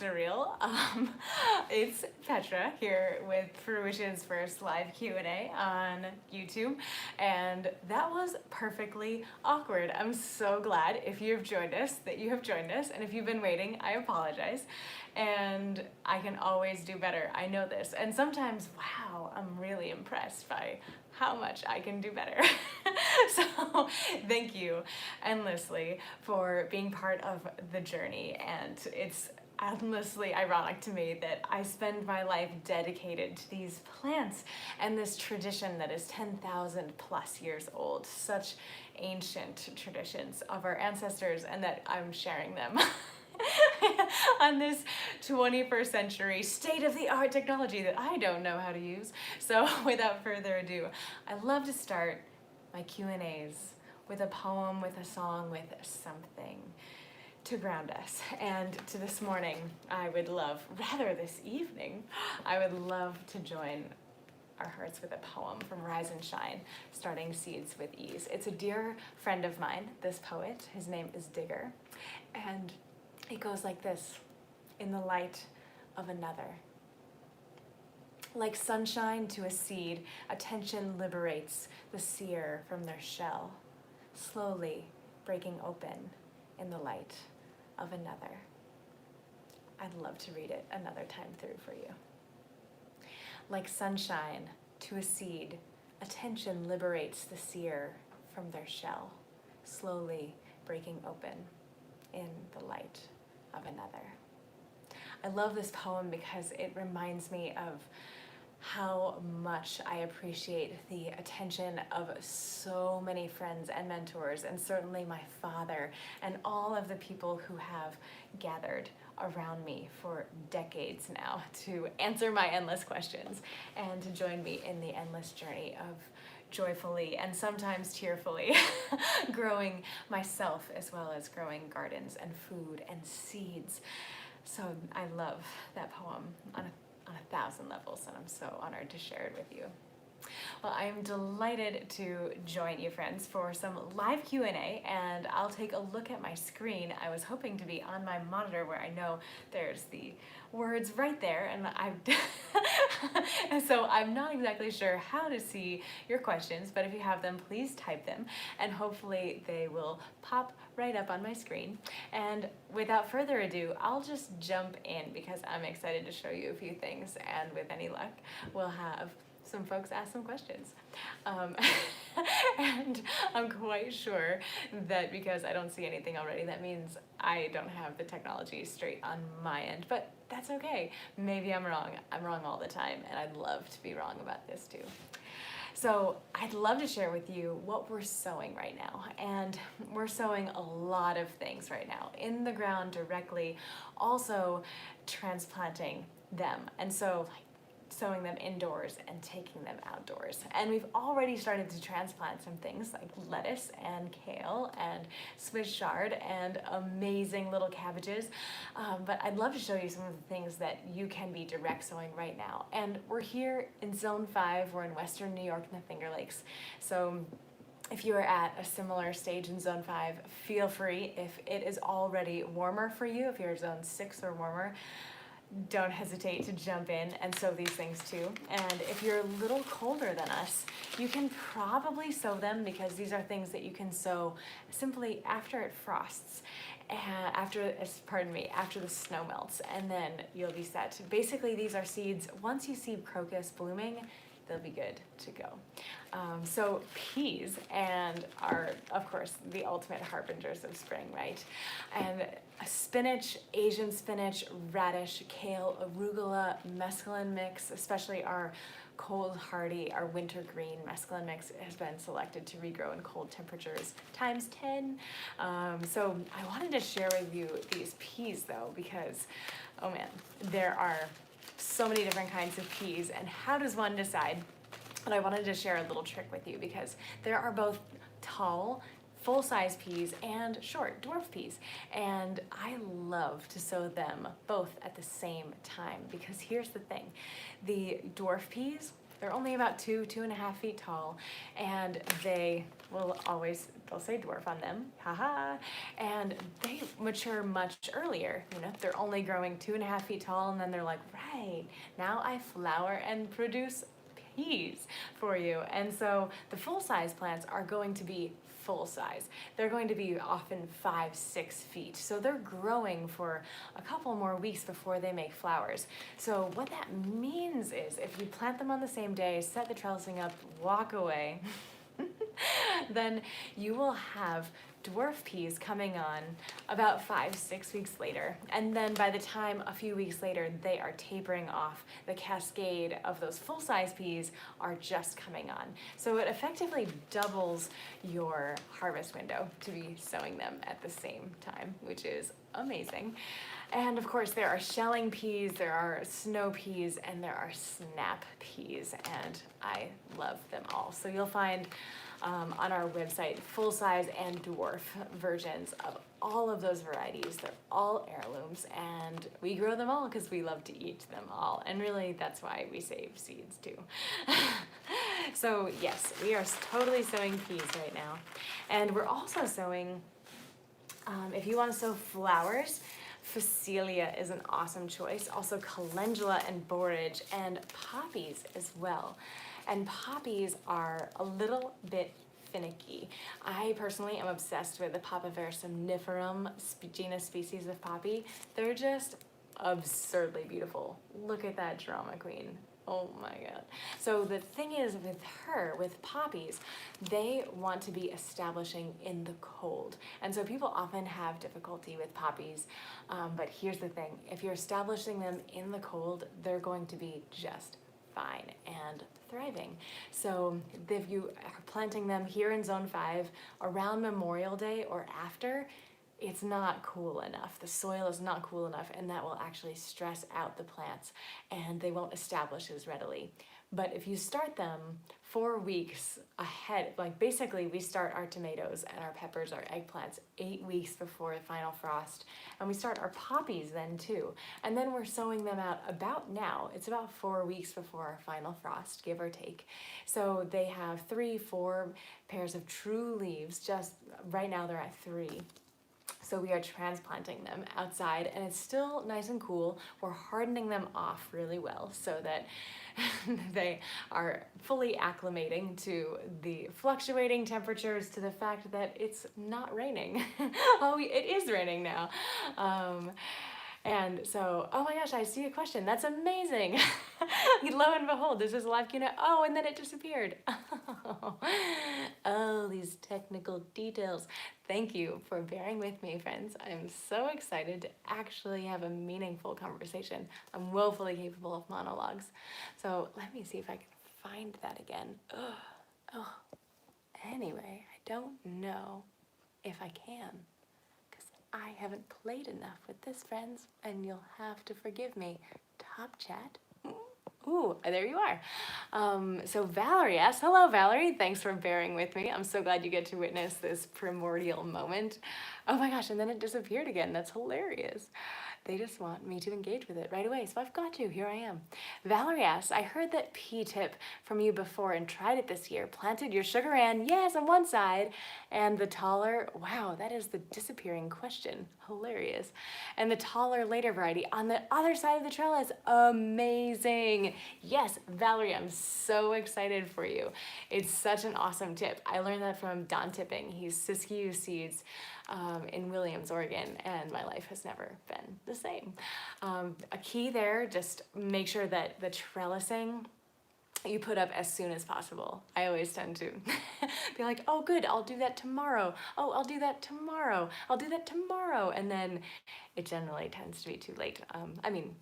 Surreal. It's Petra here with Fruition's first live Q&A on YouTube, and that was perfectly awkward. I'm so glad if you've joined us that you have joined us, and if you've been waiting, I apologize. And I can always do better. I know this. And sometimes, wow, I'm really impressed by how much I can do better. So thank you endlessly for being part of the journey, and it's endlessly ironic to me that I spend my life dedicated to these plants and this tradition that is 10,000 plus years old, such ancient traditions of our ancestors, and that I'm sharing them on this 21st century state-of-the-art technology that I don't know how to use. So without further ado, I love to start my Q&As with a poem, with a song, with something to ground us. And to this morning, this evening, I would love to join our hearts with a poem from Rise and Shine, starting Seeds with Ease. It's a dear friend of mine, this poet. His name is Digger. And it goes like this: in the light of another. Like sunshine to a seed, attention liberates the seer from their shell, slowly breaking open in the light of another. I'd love to read it another time through for you. Like sunshine to a seed, attention liberates the seer from their shell, slowly breaking open in the light of another. I love this poem because it reminds me of how much I appreciate the attention of so many friends and mentors, and certainly my father and all of the people who have gathered around me for decades now to answer my endless questions and to join me in the endless journey of joyfully and sometimes tearfully growing myself, as well as growing gardens and food and seeds. So I love that poem on 1,000 levels, and I'm so honored to share it with you. Well, I am delighted to join you, friends, for some live Q&A, and I'll take a look at my screen. I was hoping to be on my monitor where I know there's the words right there, and and so I'm not exactly sure how to see your questions, but if you have them, please type them, and hopefully they will pop right up on my screen. And without further ado, I'll just jump in because I'm excited to show you a few things, and with any luck, we'll have some folks ask some questions. And I'm quite sure that because I don't see anything already, that means I don't have the technology straight on my end, but that's okay. Maybe I'm wrong. I'm wrong all the time, and I'd love to be wrong about this too. So I'd love to share with you what we're sowing right now. And we're sowing a lot of things right now in the ground directly, also transplanting them. And so sowing them indoors and taking them outdoors. And we've already started to transplant some things like lettuce and kale and Swiss chard and amazing little cabbages. But I'd love to show you some of the things that you can be direct sowing right now. And we're here in Zone 5. We're in Western New York in the Finger Lakes. So if you are at a similar stage in Zone 5, feel free. If it is already warmer for you, if you're Zone 6 or warmer, don't hesitate to jump in and sow these things too. And if you're a little colder than us, you can probably sow them, because these are things that you can sow simply after it frosts, after the snow melts, and then you'll be set. Basically, these are seeds. Once you see crocus blooming, they'll be good to go. So peas are, of course, the ultimate harbingers of spring, right? And spinach, Asian spinach, radish, kale, arugula, mesclun mix, especially our cold hardy, our winter green mesclun mix has been selected to regrow in cold temperatures times 10. So I wanted to share with you these peas though, because, oh man, there are so many different kinds of peas, and how does one decide? And I wanted to share a little trick with you, because there are both tall, full-size peas and short dwarf peas, and I love to sow them both at the same time, because here's the thing: the dwarf peas, they're only about 2.5 feet tall, and they will always They'll say dwarf on them, haha. And they mature much earlier. You know, they're only growing 2.5 feet tall, and then they're like, right, now I flower and produce peas for you. And so the full-size plants are going to be full size. They're going to be often 5-6 feet. So they're growing for a couple more weeks before they make flowers. So what that means is if you plant them on the same day, set the trellising up, walk away, then you will have dwarf peas coming on about 5-6 weeks later. And then by the time a few weeks later they are tapering off, the cascade of those full-size peas are just coming on. So it effectively doubles your harvest window to be sowing them at the same time, which is amazing. And of course there are shelling peas, there are snow peas, and there are snap peas, and I love them all. So you'll find on our website full-size and dwarf versions of all of those varieties. They're all heirlooms, and we grow them all because we love to eat them all, and really that's why we save seeds too. So yes, we are totally sowing peas right now, and we're also sowing, if you want to sow flowers, Phacelia is an awesome choice. Also calendula and borage, and poppies as well. And poppies are a little bit finicky. I personally am obsessed with the Papaver somniferum genus species of poppy. They're just absurdly beautiful. Look at that drama queen. Oh my God. So the thing is with poppies, they want to be establishing in the cold. And so people often have difficulty with poppies, but here's the thing. If you're establishing them in the cold, they're going to be just fine and thriving. So if you are planting them here in Zone 5 around Memorial Day or after, it's not cool enough. The soil is not cool enough, and that will actually stress out the plants and they won't establish as readily. But if you start them 4 weeks ahead, like basically we start our tomatoes and our peppers, our eggplants 8 weeks before the final frost, and we start our poppies then too. And then we're sowing them out about now. It's about 4 weeks before our final frost, give or take. So they have 3-4 pairs of true leaves. Just right now they're at 3. So we are transplanting them outside, and it's still nice and cool. We're hardening them off really well so that they are fully acclimating to the fluctuating temperatures, to the fact that it's not raining. Oh, it is raining now. And so, oh my gosh, I see a question. That's amazing. Lo and behold, this is live Q&A. Oh, and then it disappeared. Oh, these technical details. Thank you for bearing with me, friends. I'm so excited to actually have a meaningful conversation. I'm woefully capable of monologues. So let me see if I can find that again. Oh. Anyway, I don't know if I can. I haven't played enough with this, friends, and you'll have to forgive me. Top chat. Ooh, there you are. So Valerie asks, hello Valerie, thanks for bearing with me. I'm so glad you get to witness this primordial moment. Oh my gosh, and then it disappeared again. That's hilarious. They just want me to engage with it right away, so I've got to. Here I am. Valerie asks, I heard that P-tip from you before and tried it this year. Planted your sugar ann, yes, on one side, and the taller, wow, that is the disappearing question. Hilarious. And the taller later variety on the other side of the trellis. Amazing. Yes, Valerie, I'm so excited for you. It's such an awesome tip. I learned that from Don Tipping. He's Siskiyou Seeds in Williams, Oregon, and my life has never been the same. A key there, just make sure that the trellising you put up as soon as possible. I always tend to be like, oh good, I'll do that tomorrow. Oh, I'll do that tomorrow. I'll do that tomorrow. And then it generally tends to be too late. I mean,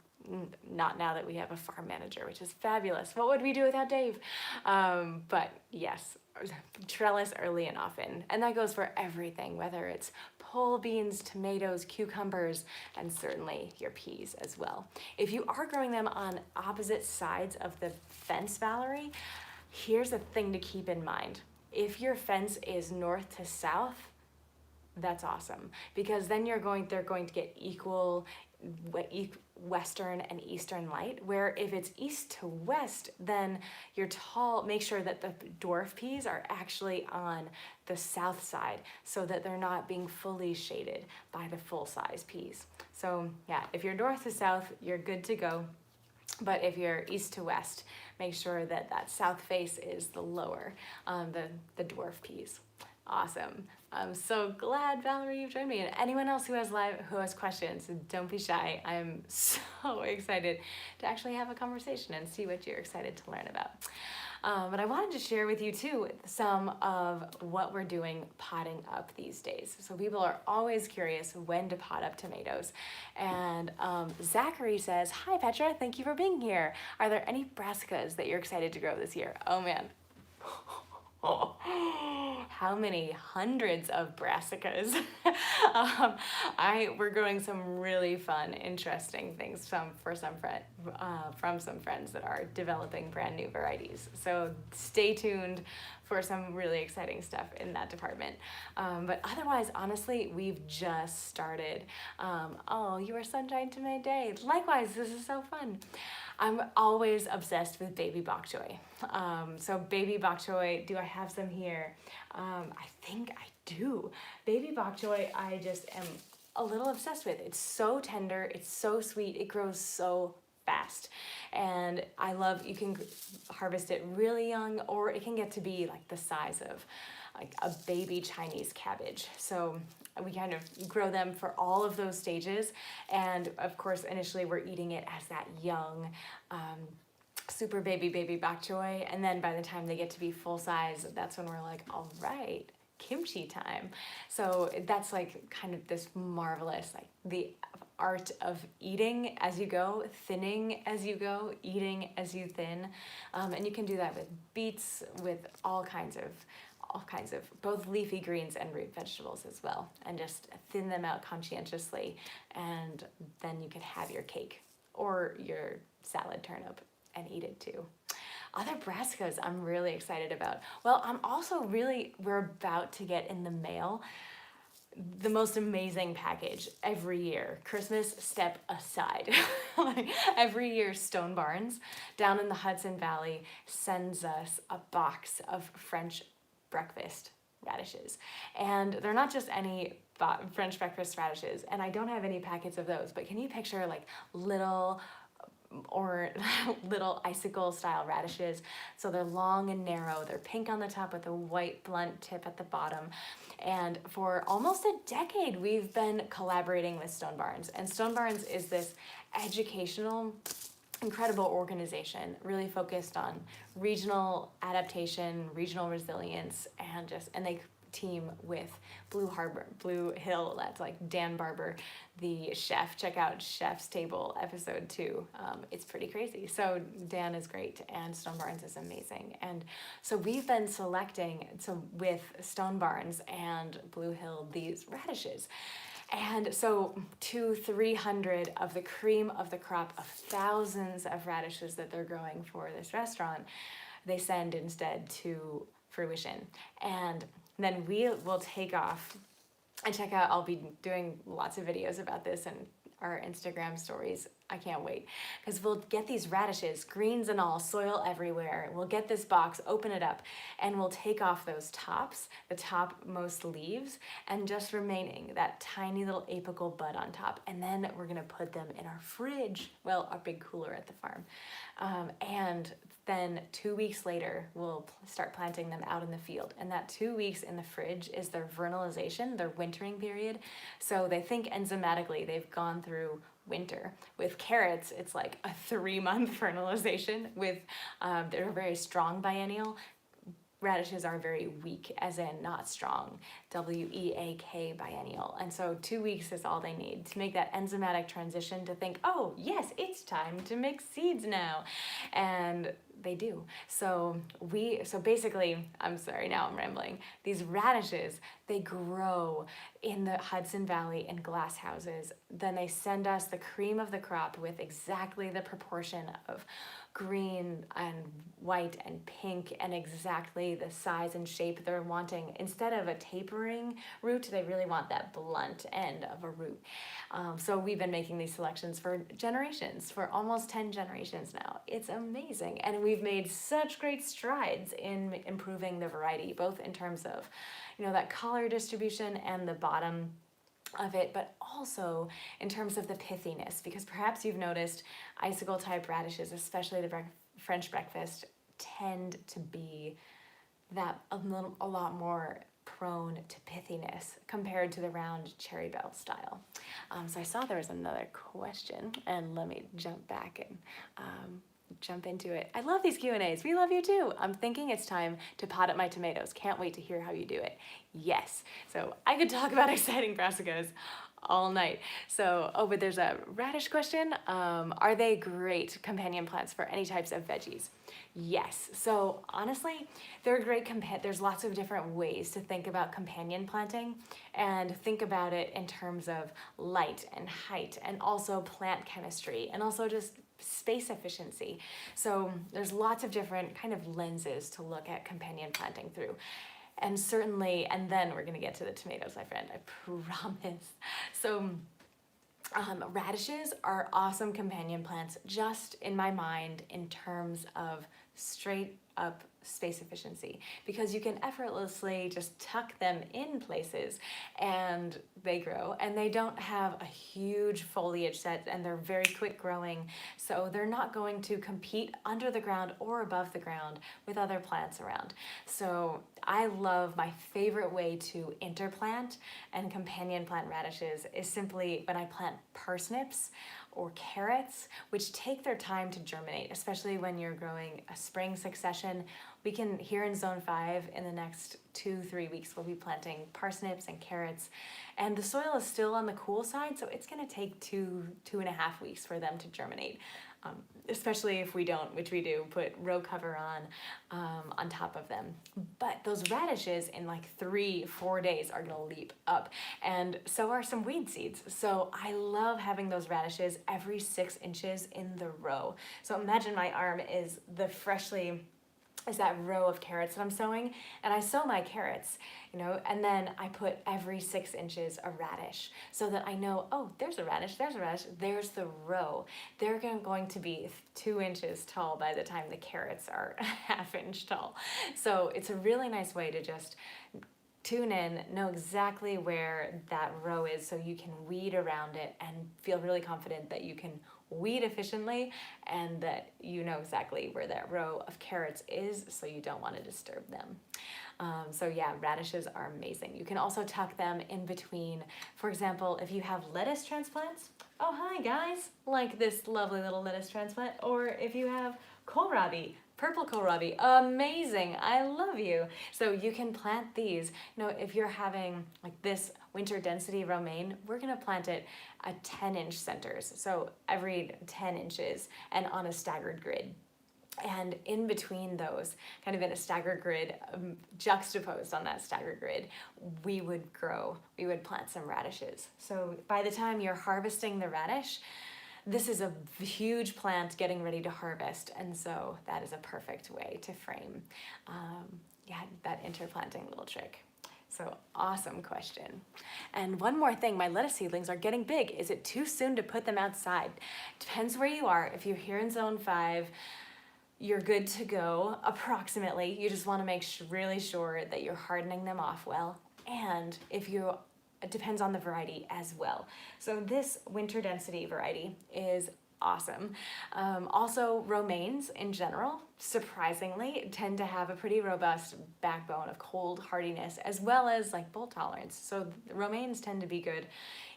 not now that we have a farm manager, which is fabulous. What would we do without Dave? But yes, trellis early and often. And that goes for everything, whether it's pole beans, tomatoes, cucumbers, and certainly your peas as well. If you are growing them on opposite sides of the fence, Valerie, here's a thing to keep in mind. If your fence is north to south, that's awesome, because then they're going to get equal western and eastern light, where if it's east to west, then make sure that the dwarf peas are actually on the south side so that they're not being fully shaded by the full size peas. So yeah, if you're north to south, you're good to go. But if you're east to west, make sure that that south face is the lower, the dwarf peas. Awesome. I'm so glad, Valerie, you've joined me. And anyone else who has questions, don't be shy. I'm so excited to actually have a conversation and see what you're excited to learn about. But I wanted to share with you too some of what we're doing potting up these days. So people are always curious when to pot up tomatoes. And Zachary says, "Hi Petra, thank you for being here. Are there any brassicas that you're excited to grow this year?" Oh man. How many hundreds of brassicas. We're growing some really fun, interesting things from some friends that are developing brand new varieties. So stay tuned for some really exciting stuff in that department. But otherwise, honestly, we've just started. Oh, you are sunshine to my day. Likewise, this is so fun. I'm always obsessed with baby bok choy. So baby bok choy, do I have some here? I think I do. Baby bok choy, I just am a little obsessed with. It's so tender, it's so sweet, it grows so fast. And you can harvest it really young, or it can get to be like the size of like a baby Chinese cabbage. So we kind of grow them for all of those stages. And of course, initially we're eating it as that young, super baby bok choy. And then by the time they get to be full size, that's when we're like, all right, kimchi time. So that's like kind of this marvelous, like the art of eating as you go, thinning as you go, eating as you thin. And you can do that with beets, with all kinds of both leafy greens and root vegetables as well, and just thin them out conscientiously, and then you can have your cake or your salad turnip and eat it too. Other brassicas I'm really excited about. Well, we're about to get in the mail the most amazing package every year. Christmas step aside. Like every year, Stone Barns down in the Hudson Valley sends us a box of French breakfast radishes. And they're not just any French breakfast radishes, and I don't have any packets of those, but can you picture like little icicle style radishes? So they're long and narrow, they're pink on the top with a white blunt tip at the bottom. And for almost a decade, we've been collaborating with Stone Barns. And Stone Barns is this educational, incredible organization, really focused on regional adaptation, regional resilience, and they team with Blue Hill. That's like Dan Barber, the chef. Check out Chef's Table episode 2. It's pretty crazy. So Dan is great, and Stone Barns is amazing. And so we've been selecting with Stone Barns and Blue Hill these radishes. And so 200-300 of the cream of the crop of thousands of radishes that they're growing for this restaurant, they send instead to fruition. And then we will take off and check out. I'll be doing lots of videos about this and our Instagram stories. I can't wait, because we'll get these radishes, greens and all, soil everywhere. We'll get this box, open it up, and we'll take off those tops, the topmost leaves, and just remaining that tiny little apical bud on top. And then we're gonna put them in our fridge, well, our big cooler at the farm. And then 2 weeks later, we'll start planting them out in the field. And that 2 weeks in the fridge is their vernalization, their wintering period. So they think enzymatically they've gone through winter. With carrots, it's like a 3-month fertilization. They're very strong biennial. Radishes are very weak, as in not strong, WEAK biennial. And so 2 weeks is all they need to make that enzymatic transition to think, oh yes, it's time to mix seeds now. And They do. So basically, I'm sorry, now I'm rambling. These radishes, they grow in the Hudson Valley in glass houses. Then they send us the cream of the crop with exactly the proportion of green and white and pink and exactly the size and shape they're wanting. Instead of a tapering root, they really want that blunt end of a root. So we've been making these selections for generations, for almost 10 generations now. It's amazing. And we've made such great strides in improving the variety, both in terms of, that color distribution and the bottom of it, but also in terms of the pithiness, because perhaps you've noticed icicle type radishes, especially the French breakfast, tend to be that a lot more prone to pithiness compared to the round cherry bell style. So I saw there was another question, and let me jump back and jump into it. I love these Q&As. We love you too. I'm thinking it's time to pot up my tomatoes. Can't wait to hear how you do it. Yes. So I could talk about exciting brassicas all night. But there's a radish question. Are they great companion plants for any types of veggies? Yes. So honestly, they're great. There's lots of different ways to think about companion planting, and think about it in terms of light and height, and also plant chemistry, and also just space efficiency. So there's lots of different kind of lenses to look at companion planting through. And certainly, and then we're going to get to the tomatoes, my friend, I promise. So radishes are awesome companion plants, just in my mind, in terms of straight up space efficiency, because you can effortlessly just tuck them in places and they grow, and they don't have a huge foliage set, and they're very quick growing, so they're not going to compete under the ground or above the ground with other plants around. So I love, my favorite way to interplant and companion plant radishes is simply when I plant parsnips or carrots, which take their time to germinate, especially when you're growing a spring succession. We can, here in Zone 5, in the next 2-3 weeks, we'll be planting parsnips and carrots. And the soil is still on the cool side, so it's gonna take 2.5 weeks for them to germinate. Especially if we don't, which we do, put row cover on top of them. But those radishes in like 3-4 days are gonna leap up, and so are some weed seeds. So I love having those radishes every 6 inches in the row. So imagine my arm is that row of carrots that I'm sowing, and I sow my carrots, and then I put every 6 inches a radish, so that I know, oh, there's a radish, there's the row. They're going to be 2 inches tall by the time the carrots are a half inch tall. So it's a really nice way to just tune in, know exactly where that row is, so you can weed around it and feel really confident that you can weed efficiently, and that you know exactly where that row of carrots is, so you don't want to disturb them. So yeah, radishes are amazing. You can also tuck them in between, for example, if you have lettuce transplants. Oh, hi guys, like this lovely little lettuce transplant. Or if you have kohlrabi, purple kohlrabi, amazing, I love you. So you can plant these. If you're having like this winter density romaine, we're gonna plant it at 10-inch centers, so every 10 inches and on a staggered grid. And in between those, kind of in a staggered grid, juxtaposed on that staggered grid, we would plant some radishes. So by the time you're harvesting the radish, this is a huge plant getting ready to harvest, and so that is a perfect way to frame that interplanting little trick. So awesome question. And one more thing, my lettuce seedlings are getting big. Is it too soon to put them outside? Depends where you are. If you're here in Zone 5, you're good to go, approximately. You just wanna make really sure that you're hardening them off well. And it depends on the variety as well. So this winter density variety is awesome. Also, romaines in general, surprisingly, tend to have a pretty robust backbone of cold hardiness, as well as like bolt tolerance. So the romaines tend to be good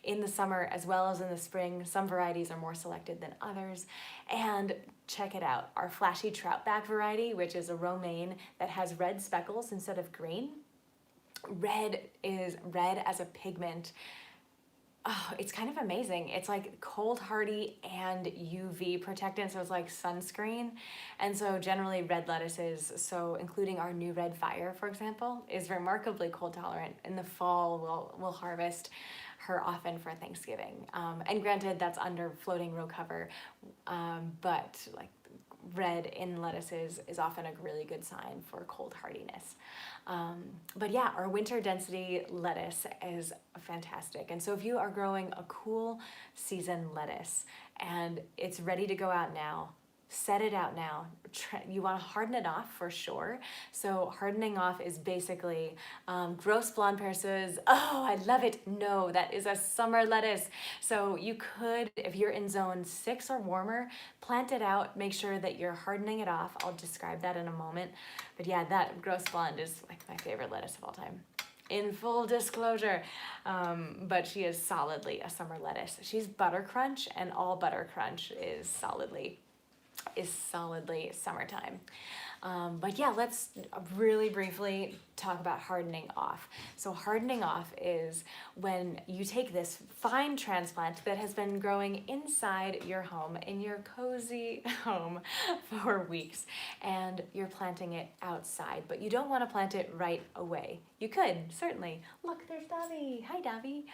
in the summer as well as in the spring. Some varieties are more selected than others. And check it out, our flashy troutback variety, which is a romaine that has red speckles instead of green. Red as a pigment Oh, it's kind of amazing. It's like cold hardy and UV protectant, so it's like sunscreen. And so generally red lettuces, so including our new red fire, for example, is remarkably cold tolerant. In the fall, we'll harvest her often for Thanksgiving. And granted, that's under floating row cover, but like red in lettuces is often a really good sign for cold hardiness. But yeah, our winter density lettuce is fantastic. And so if you are growing a cool season lettuce and it's ready to go out now, set it out now. You want to harden it off for sure. So hardening off is basically gross blonde pear says, oh, I love it. No, that is a summer lettuce. So you could, if you're in zone 6 or warmer, plant it out. Make sure that you're hardening it off. I'll describe that in a moment. But yeah, that gross blonde is like my favorite lettuce of all time. In full disclosure, but she is solidly a summer lettuce. She's butter crunch, and all butter crunch is solidly summertime. But yeah, let's really briefly talk about hardening off. So hardening off is when you take this fine transplant that has been growing inside your home, in your cozy home for weeks, and you're planting it outside, but you don't want to plant it right away. You could, certainly. Look, there's Davi. Hi, Davi.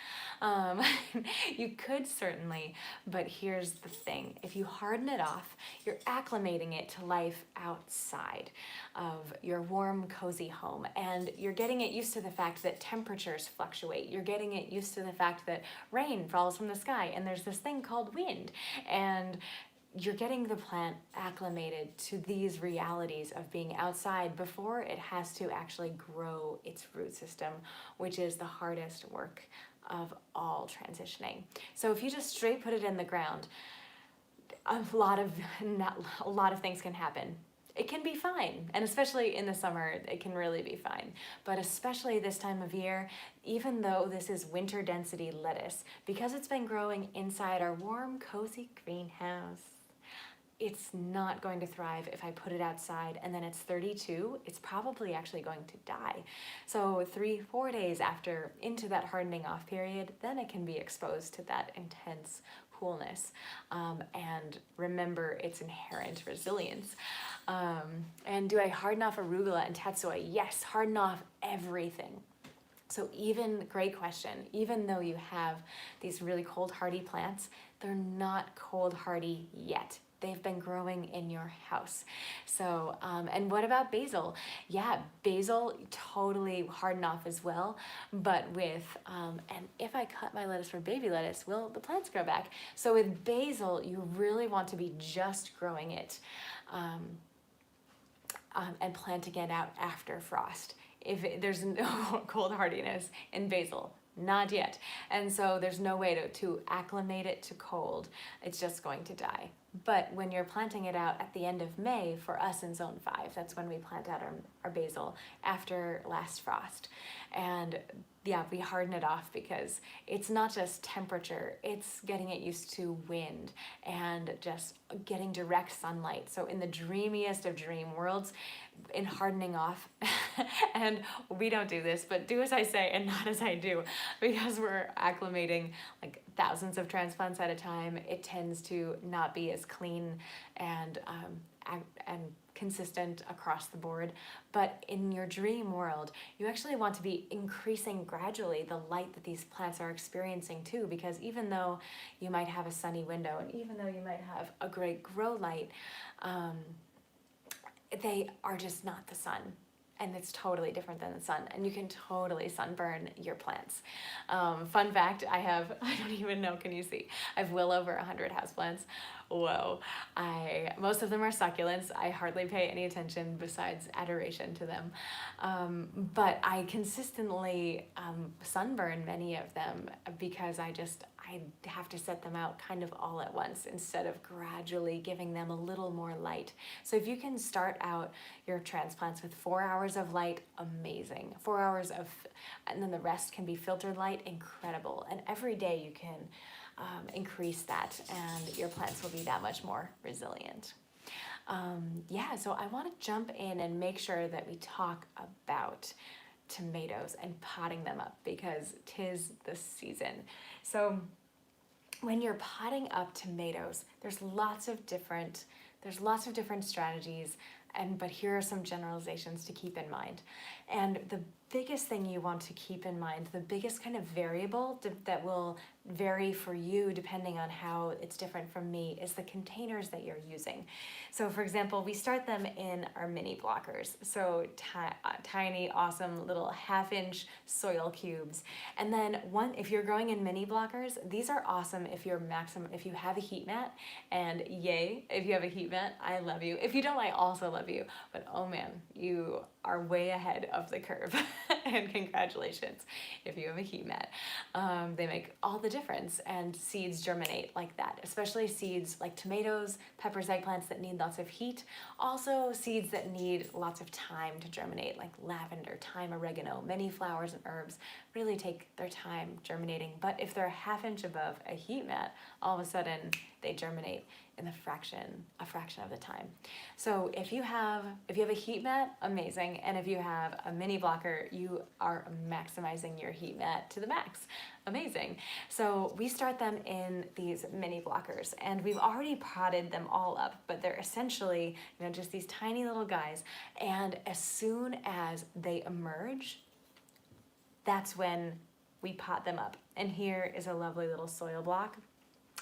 You could certainly, but here's the thing. If you harden it off, you're acclimating it to life outside of your warm, cozy home. And you're getting it used to the fact that temperatures fluctuate. You're getting it used to the fact that rain falls from the sky and there's this thing called wind. And you're getting the plant acclimated to these realities of being outside before it has to actually grow its root system, which is the hardest work of all transitioning. So if you just straight put it in the ground, a lot of things can happen. It can be fine, and especially in the summer, it can really be fine. But especially this time of year, even though this is winter density lettuce, because it's been growing inside our warm, cozy greenhouse, it's not going to thrive if I put it outside and then it's 32. It's probably actually going to die. So 3-4 days after, into that hardening off period, then it can be exposed to that intense coolness, and remember its inherent resilience. And do I harden off arugula and tatsoi? Yes, harden off everything. So great question, even though you have these really cold hardy plants, they're not cold hardy yet. They've been growing in your house. So, and what about basil? Yeah, basil totally harden off as well, but with, and if I cut my lettuce for baby lettuce, will the plants grow back? So with basil, you really want to be just growing it and planting it out after frost. There's no cold hardiness in basil. Not yet. And so there's no way to acclimate it to cold. It's just going to die. But when you're planting it out at the end of May, for us in zone 5, that's when we plant out our basil after last frost. And yeah, we harden it off because it's not just temperature, it's getting it used to wind and just getting direct sunlight. So in the dreamiest of dream worlds, in hardening off, and we don't do this, but do as I say and not as I do, because we're acclimating like thousands of transplants at a time, it tends to not be as clean and consistent across the board. But in your dream world, you actually want to be increasing gradually the light that these plants are experiencing too, because even though you might have a sunny window and even though you might have a great grow light, they are just not the sun. And it's totally different than the sun, and you can totally sunburn your plants. Fun fact, I don't even know, can you see? I have well over 100 houseplants. Whoa. Most of them are succulents. I hardly pay any attention besides adoration to them. But I consistently sunburn many of them because I have to set them out kind of all at once instead of gradually giving them a little more light. So if you can start out your transplants with 4 hours of light, amazing. 4 hours and then the rest can be filtered light, incredible. And every day you can increase that and your plants will be that much more resilient. So I want to jump in and make sure that we talk about tomatoes and potting them up because 'tis the season. So when you're potting up tomatoes, there's lots of different strategies, but here are some generalizations to keep in mind. And the biggest thing you want to keep in mind, the biggest kind of variable that will vary for you depending on how it's different from me, is the containers that you're using. So for example, we start them in our mini blockers. So tiny, awesome little 1/2-inch soil cubes. And then if you're growing in mini blockers, these are awesome if if you have a heat mat, and yay, if you have a heat mat, I love you. If you don't, I also love you. But oh man, you are way ahead of the curve. And congratulations if you have a heat mat. They make all the difference, and seeds germinate like that, especially seeds like tomatoes, peppers, eggplants that need lots of heat. Also seeds that need lots of time to germinate, like lavender, thyme, oregano. Many flowers and herbs really take their time germinating, but if they're a 1/2 inch above a heat mat, all of a sudden they germinate in a fraction of the time. So if you have a heat mat, amazing. And if you have a mini blocker, you are maximizing your heat mat to the max. Amazing. So we start them in these mini blockers, and we've already potted them all up, but they're essentially, just these tiny little guys. And as soon as they emerge, that's when we pot them up. And here is a lovely little soil block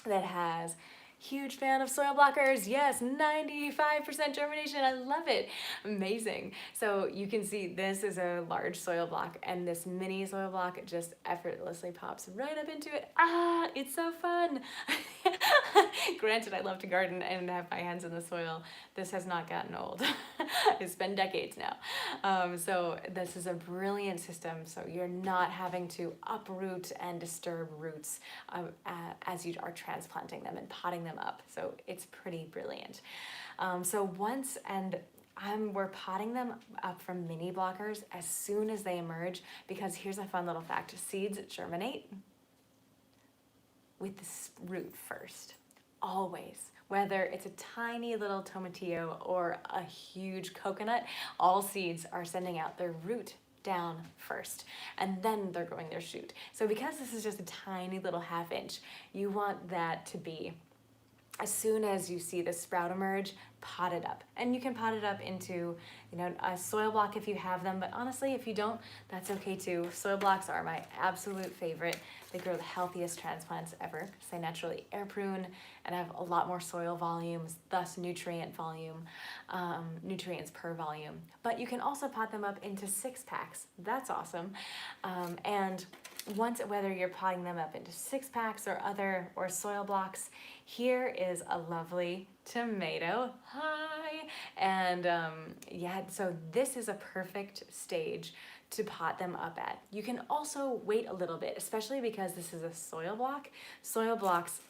that has huge fan of soil blockers. Yes, 95% germination. I love it. Amazing. So you can see this is a large soil block, and this mini soil block just effortlessly pops right up into it. It's so fun. Granted, I love to garden and have my hands in the soil. This has not gotten old. It's been decades now. So this is a brilliant system. So you're not having to uproot and disturb roots as you are transplanting them and potting them up. So it's pretty brilliant. We're potting them up from mini blockers as soon as they emerge, because here's a fun little fact. Seeds germinate with the root first, always. Whether it's a tiny little tomatillo or a huge coconut, all seeds are sending out their root down first, and then they're growing their shoot. So because this is just a tiny little 1/2 inch, you want that to be, as soon as you see the sprout emerge, pot it up. And you can pot it up into, a soil block if you have them, but honestly, if you don't, that's okay too. Soil blocks are my absolute favorite. They grow the healthiest transplants ever because they naturally air prune and have a lot more soil volumes, thus nutrients per volume. But you can also pot them up into 6-packs. That's awesome. And whether you're potting them up into 6-packs or soil blocks, here is a lovely tomato. Hi. And so this is a perfect stage to pot them up at. You can also wait a little bit, especially because this is a soil block. Soil blocks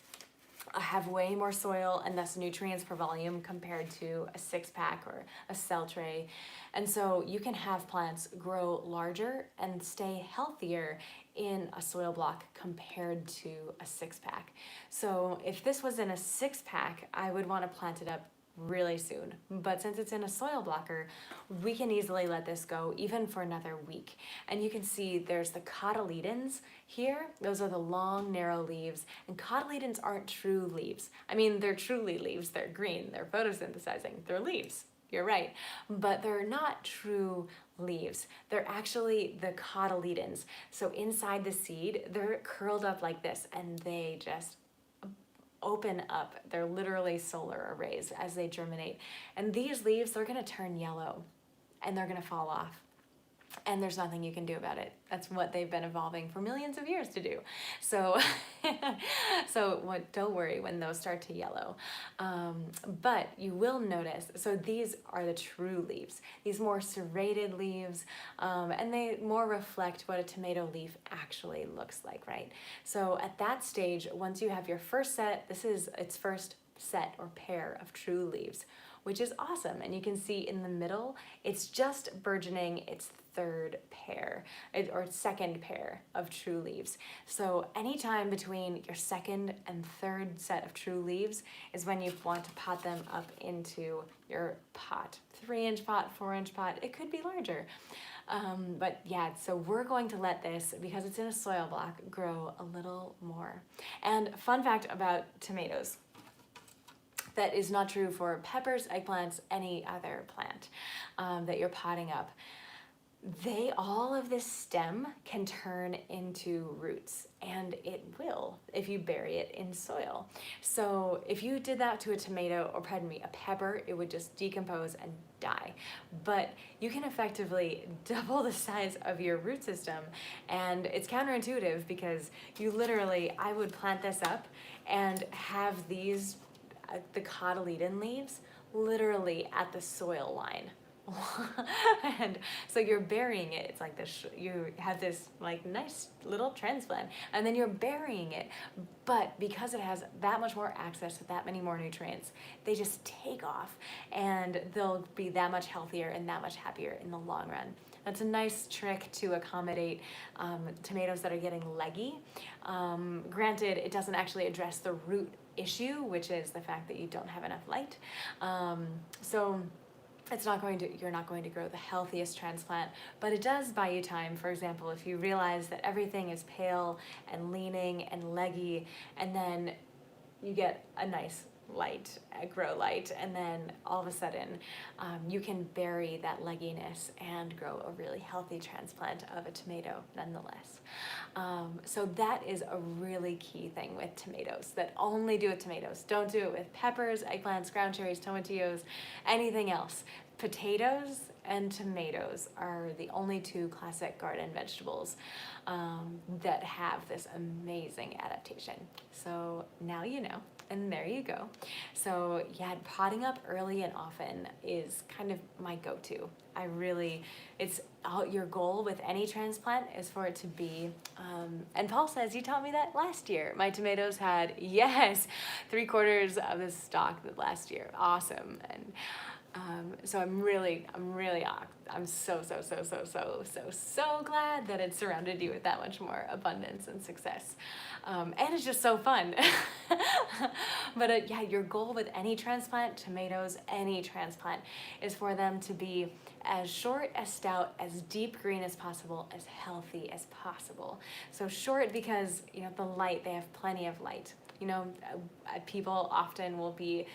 have way more soil and thus nutrients per volume compared to a 6-pack or a cell tray. And so you can have plants grow larger and stay healthier in a soil block compared to a 6-pack. So if this was in a 6-pack, I would want to plant it up really soon. But since it's in a soil blocker, we can easily let this go even for another week. And you can see there's the cotyledons here. Those are the long, narrow leaves. And cotyledons aren't true leaves. I mean, they're truly leaves. They're green. They're photosynthesizing. They're leaves. You're right. But they're not true leaves. They're actually the cotyledons. So inside the seed, they're curled up like this, and they just open up. They're literally solar arrays as they germinate. And these leaves, they're going to turn yellow and they're going to fall off. And there's nothing you can do about it. That's what they've been evolving for millions of years to do. So, don't worry when those start to yellow. But you will notice, so these are the true leaves, these more serrated leaves, and they more reflect what a tomato leaf actually looks like, right? So at that stage, once you have your first set, this is its first set or pair of true leaves, which is awesome. And you can see in the middle, it's just burgeoning its third pair or second pair of true leaves. So anytime between your second and third set of true leaves is when you want to pot them up into your pot. 3-inch pot, 4-inch pot, it could be larger. But yeah, so we're going to let this, because it's in a soil block, grow a little more. And fun fact about tomatoes, that is not true for peppers, eggplants, any other plant that you're potting up. All of this stem can turn into roots, and it will if you bury it in soil. So if you did that to a tomato, or pardon me, a pepper, it would just decompose and die. But you can effectively double the size of your root system, and it's counterintuitive because you literally, I would plant this up and have these, the cotyledon leaves, literally at the soil line. And so you're burying it. It's like this, you have this like nice little transplant, and then you're burying it. But because it has that much more access to that many more nutrients, they just take off, and they'll be that much healthier and that much happier in the long run. That's a nice trick to accommodate tomatoes that are getting leggy. Granted, it doesn't actually address the root issue, which is the fact that you don't have enough light. So you're not going to grow the healthiest transplant, but it does buy you time. For example, if you realize that everything is pale and leaning and leggy, and then you get a nice light, a grow light, and then all of a sudden you can bury that legginess and grow a really healthy transplant of a tomato nonetheless. So that is a really key thing with tomatoes, that only do with tomatoes. Don't do it with peppers, eggplants, ground cherries, tomatillos, anything else. Potatoes and tomatoes are the only two classic garden vegetables that have this amazing adaptation. So now you know, and there you go. So yeah, potting up early and often is kind of my go-to. Your goal with any transplant is for it to be, and Paul says, you taught me that last year. My tomatoes had, yes, 3/4 of the stalk last year. Awesome. And so I'm so glad that it surrounded you with that much more abundance and success. And it's just so fun. But yeah, your goal with any transplant, tomatoes, any transplant, is for them to be as short, as stout, as deep green as possible, as healthy as possible. So short because, the light, they have plenty of light. People often will be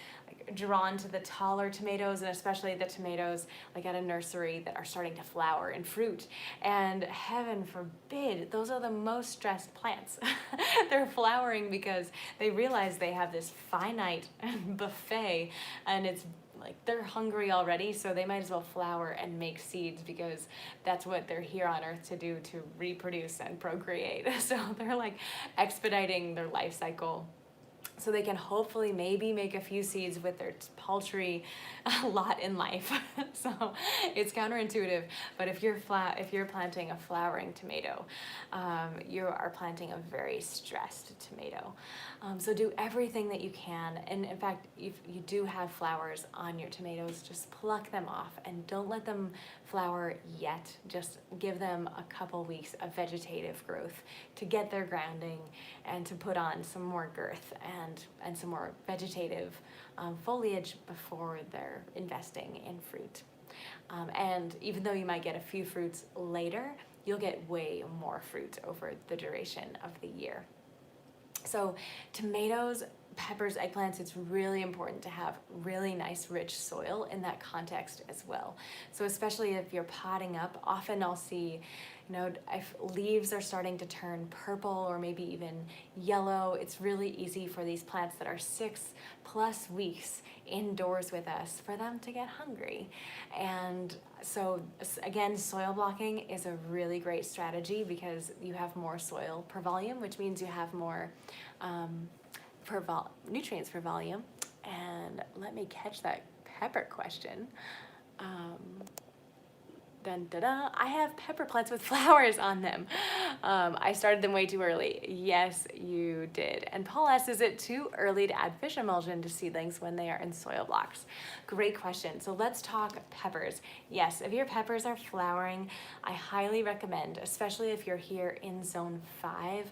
drawn to the taller tomatoes, and especially the tomatoes like at a nursery that are starting to flower and fruit. And heaven forbid, those are the most stressed plants. They're flowering because they realize they have this finite buffet, and it's like they're hungry already, so they might as well flower and make seeds because that's what they're here on earth to do, to reproduce and procreate. So they're like expediting their life cycle so they can hopefully maybe make a few seeds with their paltry lot in life. So it's counterintuitive, but if you're planting a flowering tomato, you are planting a very stressed tomato. So do everything that you can, and in fact, if you do have flowers on your tomatoes, just pluck them off and don't let them flower yet. Just give them a couple weeks of vegetative growth to get their grounding and to put on some more girth and some more vegetative foliage before they're investing in fruit. And even though you might get a few fruits later, you'll get way more fruit over the duration of the year. So tomatoes, peppers, eggplants, it's really important to have really nice rich soil in that context as well. So especially if you're potting up, often I'll see, if leaves are starting to turn purple or maybe even yellow, it's really easy for these plants that are 6+ weeks indoors with us for them to get hungry. And so again, soil blocking is a really great strategy because you have more soil per volume, which means you have more nutrients per volume. And let me catch that pepper question. dun, da, da, I have pepper plants with flowers on them. I started them way too early. Yes, you did. And Paul asks, is it too early to add fish emulsion to seedlings when they are in soil blocks? Great question. So let's talk peppers. Yes, if your peppers are flowering, I highly recommend, especially if you're here in zone 5.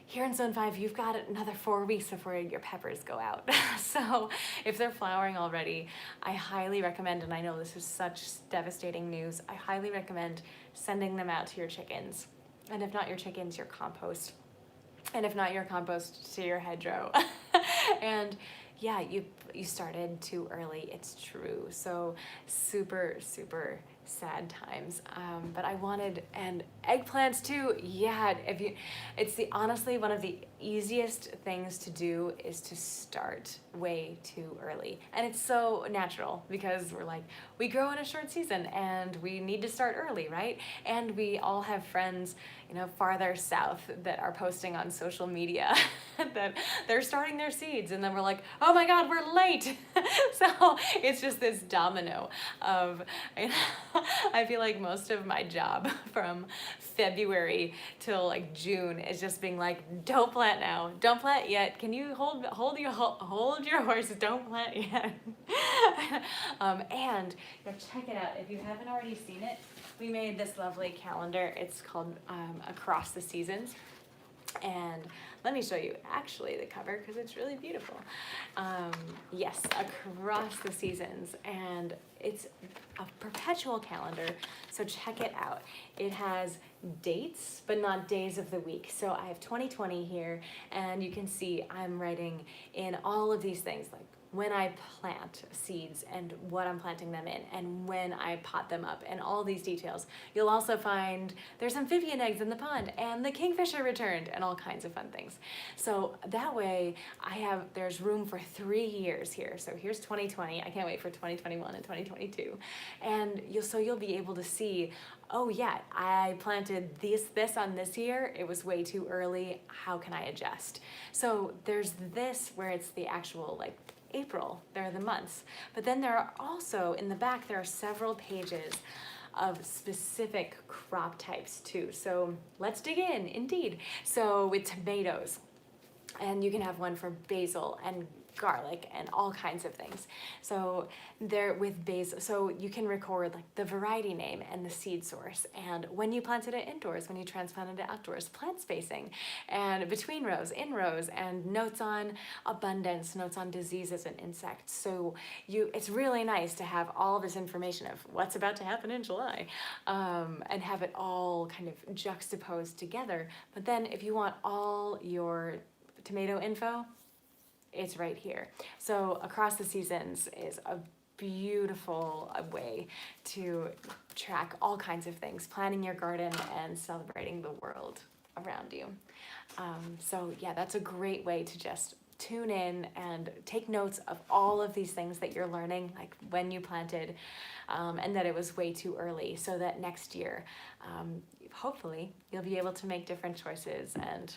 Here in zone 5, you've got another 4 weeks before your peppers go out. So if they're flowering already, I highly recommend, and I know this is such devastating news, I highly recommend sending them out to your chickens. And if not your chickens, your compost. And if not your compost, to your hedgerow. And yeah, you started too early, it's true. So super, super sad times. But I wanted, and eggplants too, yeah, it's honestly one of the easiest things to do is to start way too early. And it's so natural because we grow in a short season and we need to start early, right? And we all have friends, farther south that are posting on social media that they're starting their seeds, and then we're like, oh my God, we're late. So it's just this domino of, I feel like most of my job from February till June is just being like, don't plant now, don't plant yet. Can you hold your horse, don't plant yet. And check it out if you haven't already seen it. We made this lovely calendar. It's called Across the Seasons. And let me show you actually the cover because it's really beautiful. Yes, Across the Seasons. And it's a perpetual calendar, so check it out. It has dates, but not days of the week. So I have 2020 here, and you can see I'm writing in all of these things, like when I plant seeds and what I'm planting them in and when I pot them up and all these details. You'll also find there's amphibian eggs in the pond and the kingfisher returned and all kinds of fun things. So that way there's room for 3 years here. So here's 2020. I can't wait for 2021 and 2022. And you'll be able to see, oh yeah, I planted this on this year. It was way too early. How can I adjust? So there's this where it's the actual April, there are the months. But then there are also, in the back, there are several pages of specific crop types too. So let's dig in, indeed. So with tomatoes, and you can have one for basil and garlic and all kinds of things. So there with basil, so you can record the variety name and the seed source, and when you planted it indoors, when you transplanted it outdoors, plant spacing, and between rows, in rows, and notes on abundance, notes on diseases and insects. So it's really nice to have all this information of what's about to happen in July, and have it all kind of juxtaposed together. But then if you want all your tomato info, it's right here. So Across the Seasons is a beautiful way to track all kinds of things, planning your garden and celebrating the world around you. So yeah, that's a great way to just tune in and take notes of all of these things that you're learning, like when you planted, and that it was way too early, so that next year, hopefully, you'll be able to make different choices and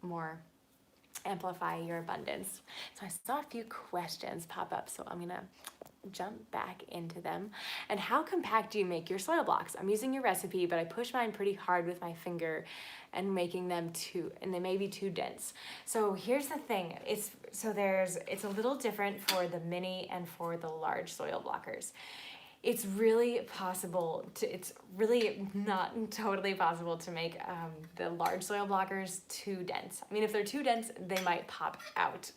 more amplify your abundance. So I saw a few questions pop up, so I'm gonna jump back into them. And how compact do you make your soil blocks? I'm using your recipe, but I push mine pretty hard with my finger and making them and they may be too dense. So here's the thing, it's a little different for the mini and for the large soil blockers. It's really not totally possible to make the large soil blockers too dense. I mean, if they're too dense, they might pop out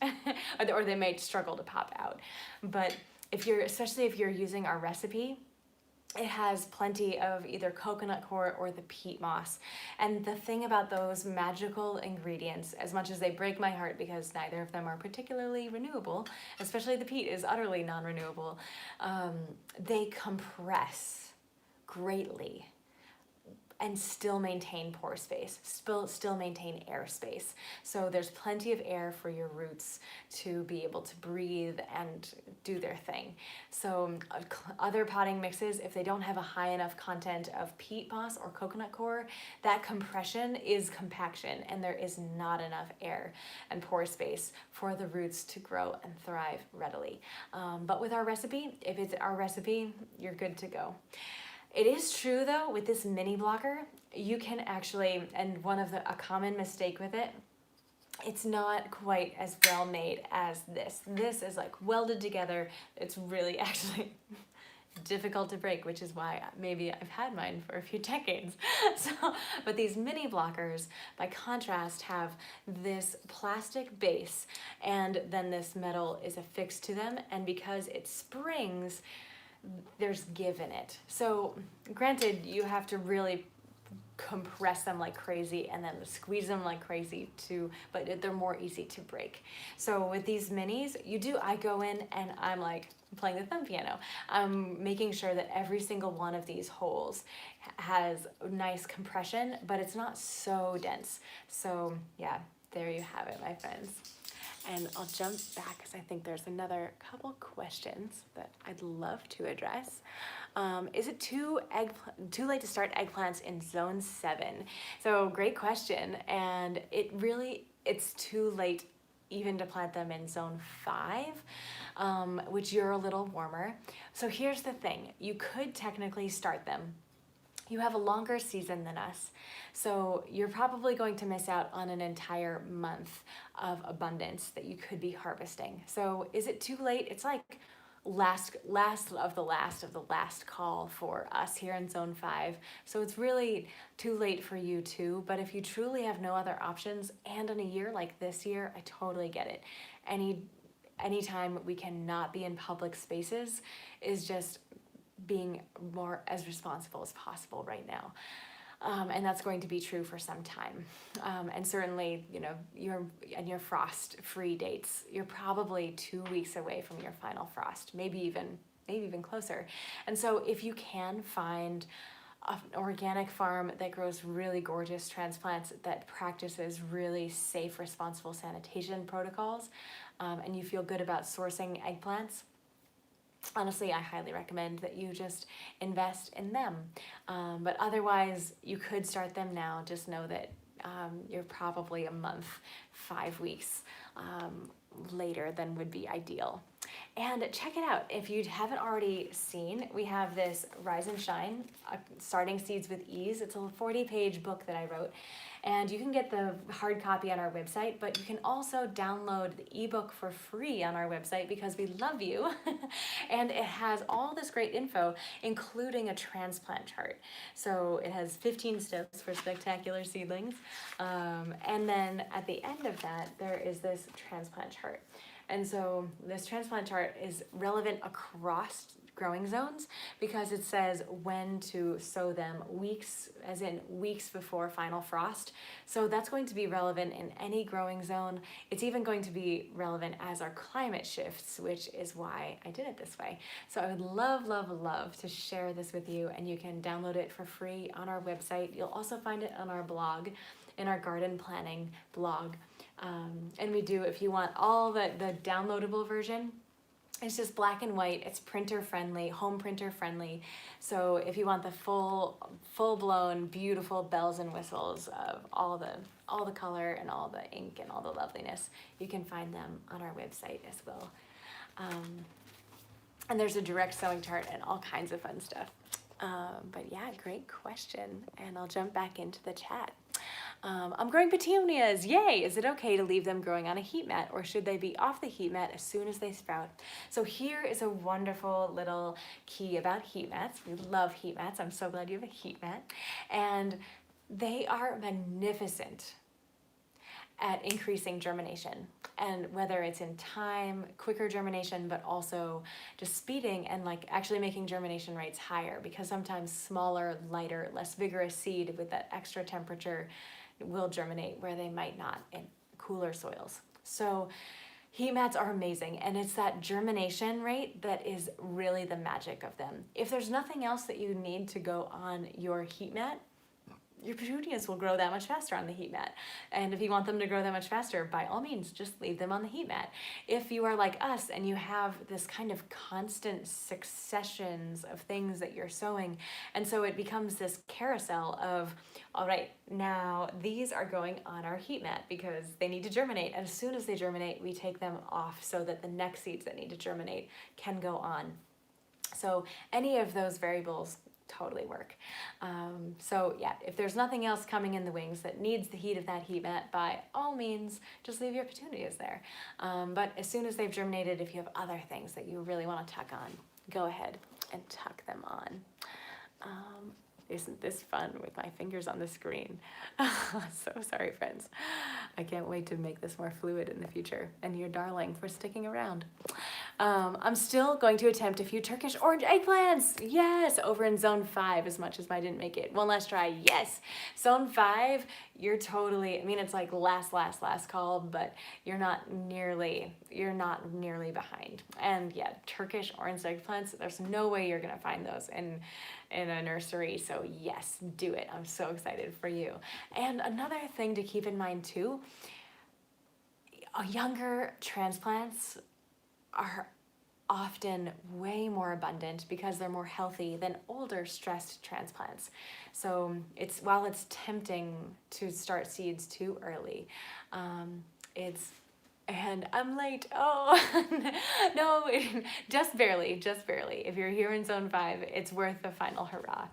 or they might struggle to pop out. But especially if you're using our recipe, it has plenty of either coconut coir or the peat moss. And the thing about those magical ingredients, as much as they break my heart because neither of them are particularly renewable, especially the peat is utterly non-renewable, they compress greatly and still maintain pore space, still maintain air space. So there's plenty of air for your roots to be able to breathe and do their thing. So other potting mixes, if they don't have a high enough content of peat moss or coconut coir, that compression is compaction, and there is not enough air and pore space for the roots to grow and thrive readily. But with our recipe, if it's our recipe, you're good to go. It is true though, with this mini blocker, you can actually, and a common mistake with it, it's not quite as well made as this. This is like welded together. It's really actually difficult to break, which is why maybe I've had mine for a few decades. So, but these mini blockers, by contrast, have this plastic base, and then this metal is affixed to them, and because it springs, there's give in it. So granted, you have to really compress them like crazy and then squeeze them like crazy too, but they're more easy to break. So with these minis, I go in and I'm like playing the thumb piano. I'm making sure that every single one of these holes has nice compression, but it's not so dense. So yeah, there you have it, my friends. And I'll jump back because I think there's another couple questions that I'd love to address. Is it too late to start eggplants in zone 7? So great question. And it's too late even to plant them in zone 5, which you're a little warmer. So here's the thing. You could technically start them. You have a longer season than us, so you're probably going to miss out on an entire month of abundance that you could be harvesting. So is it too late? It's like last of the last call for us here in zone 5. So it's really too late for you too, but if you truly have no other options, and in a year like this year, I totally get it. Anytime we cannot be in public spaces is just being more as responsible as possible right now. And that's going to be true for some time. And certainly, your frost-free dates, you're probably 2 weeks away from your final frost, maybe even closer. And so if you can find an organic farm that grows really gorgeous transplants, that practices really safe, responsible sanitation protocols, and you feel good about sourcing eggplants, honestly, I highly recommend that you just invest in them. But otherwise, you could start them now. Just know that you're probably a month, 5 weeks later than would be ideal. And check it out. If you haven't already seen, we have this Rise and Shine, Starting Seeds with Ease. It's a 40-page book that I wrote. And you can get the hard copy on our website, but you can also download the ebook for free on our website because we love you. And it has all this great info, including a transplant chart. So it has 15 steps for spectacular seedlings. And then at the end of that, there is this transplant chart. And so this transplant chart is relevant across growing zones because it says when to sow them weeks before final frost. So that's going to be relevant in any growing zone. It's even going to be relevant as our climate shifts, which is why I did it this way. So I would love, love, love to share this with you, and you can download it for free on our website. You'll also find it on our blog, in our garden planning blog. And we do, if you want all the downloadable version, it's just black and white. It's printer friendly, home printer friendly. So if you want the full blown beautiful bells and whistles of all the color and all the ink and all the loveliness, you can find them on our website as well. And there's a direct sowing chart and all kinds of fun stuff. But yeah, great question. And I'll jump back into the chat. I'm growing petunias, yay! Is it okay to leave them growing on a heat mat, or should they be off the heat mat as soon as they sprout? So here is a wonderful little key about heat mats. We love heat mats. I'm so glad you have a heat mat. And they are magnificent at increasing germination, and whether it's in time, quicker germination, but also just speeding and like actually making germination rates higher, because sometimes smaller, lighter, less vigorous seed with that extra temperature will germinate where they might not in cooler soils. So heat mats are amazing, and it's that germination rate that is really the magic of them. If there's nothing else that you need to go on your heat mat, your petunias will grow that much faster on the heat mat. And if you want them to grow that much faster, by all means, just leave them on the heat mat. If you are like us and you have this kind of constant successions of things that you're sowing, and so it becomes this carousel of, all right, now these are going on our heat mat because they need to germinate. And as soon as they germinate, we take them off so that the next seeds that need to germinate can go on. So any of those variables totally work. So yeah, if there's nothing else coming in the wings that needs the heat of that heat mat, by all means, just leave your petunias there. But as soon as they've germinated, if you have other things that you really want to tuck on, go ahead and tuck them on. Isn't this fun with my fingers on the screen? So sorry, friends. I can't wait to make this more fluid in the future. And you're darling for sticking around. I'm still going to attempt a few Turkish orange eggplants. Yes, over in zone 5 as much as I didn't make it. One last try. Yes. Zone 5, you're totally, I mean, it's like last call, but you're not nearly behind. And yeah, Turkish orange eggplants, there's no way you're going to find those in a nursery. So yes, do it. I'm so excited for you. And another thing to keep in mind too, younger transplants are often way more abundant because they're more healthy than older stressed transplants. So while it's tempting to start seeds too early, and I'm late. Oh, no, just barely. If you're here in zone 5, it's worth the final hurrah.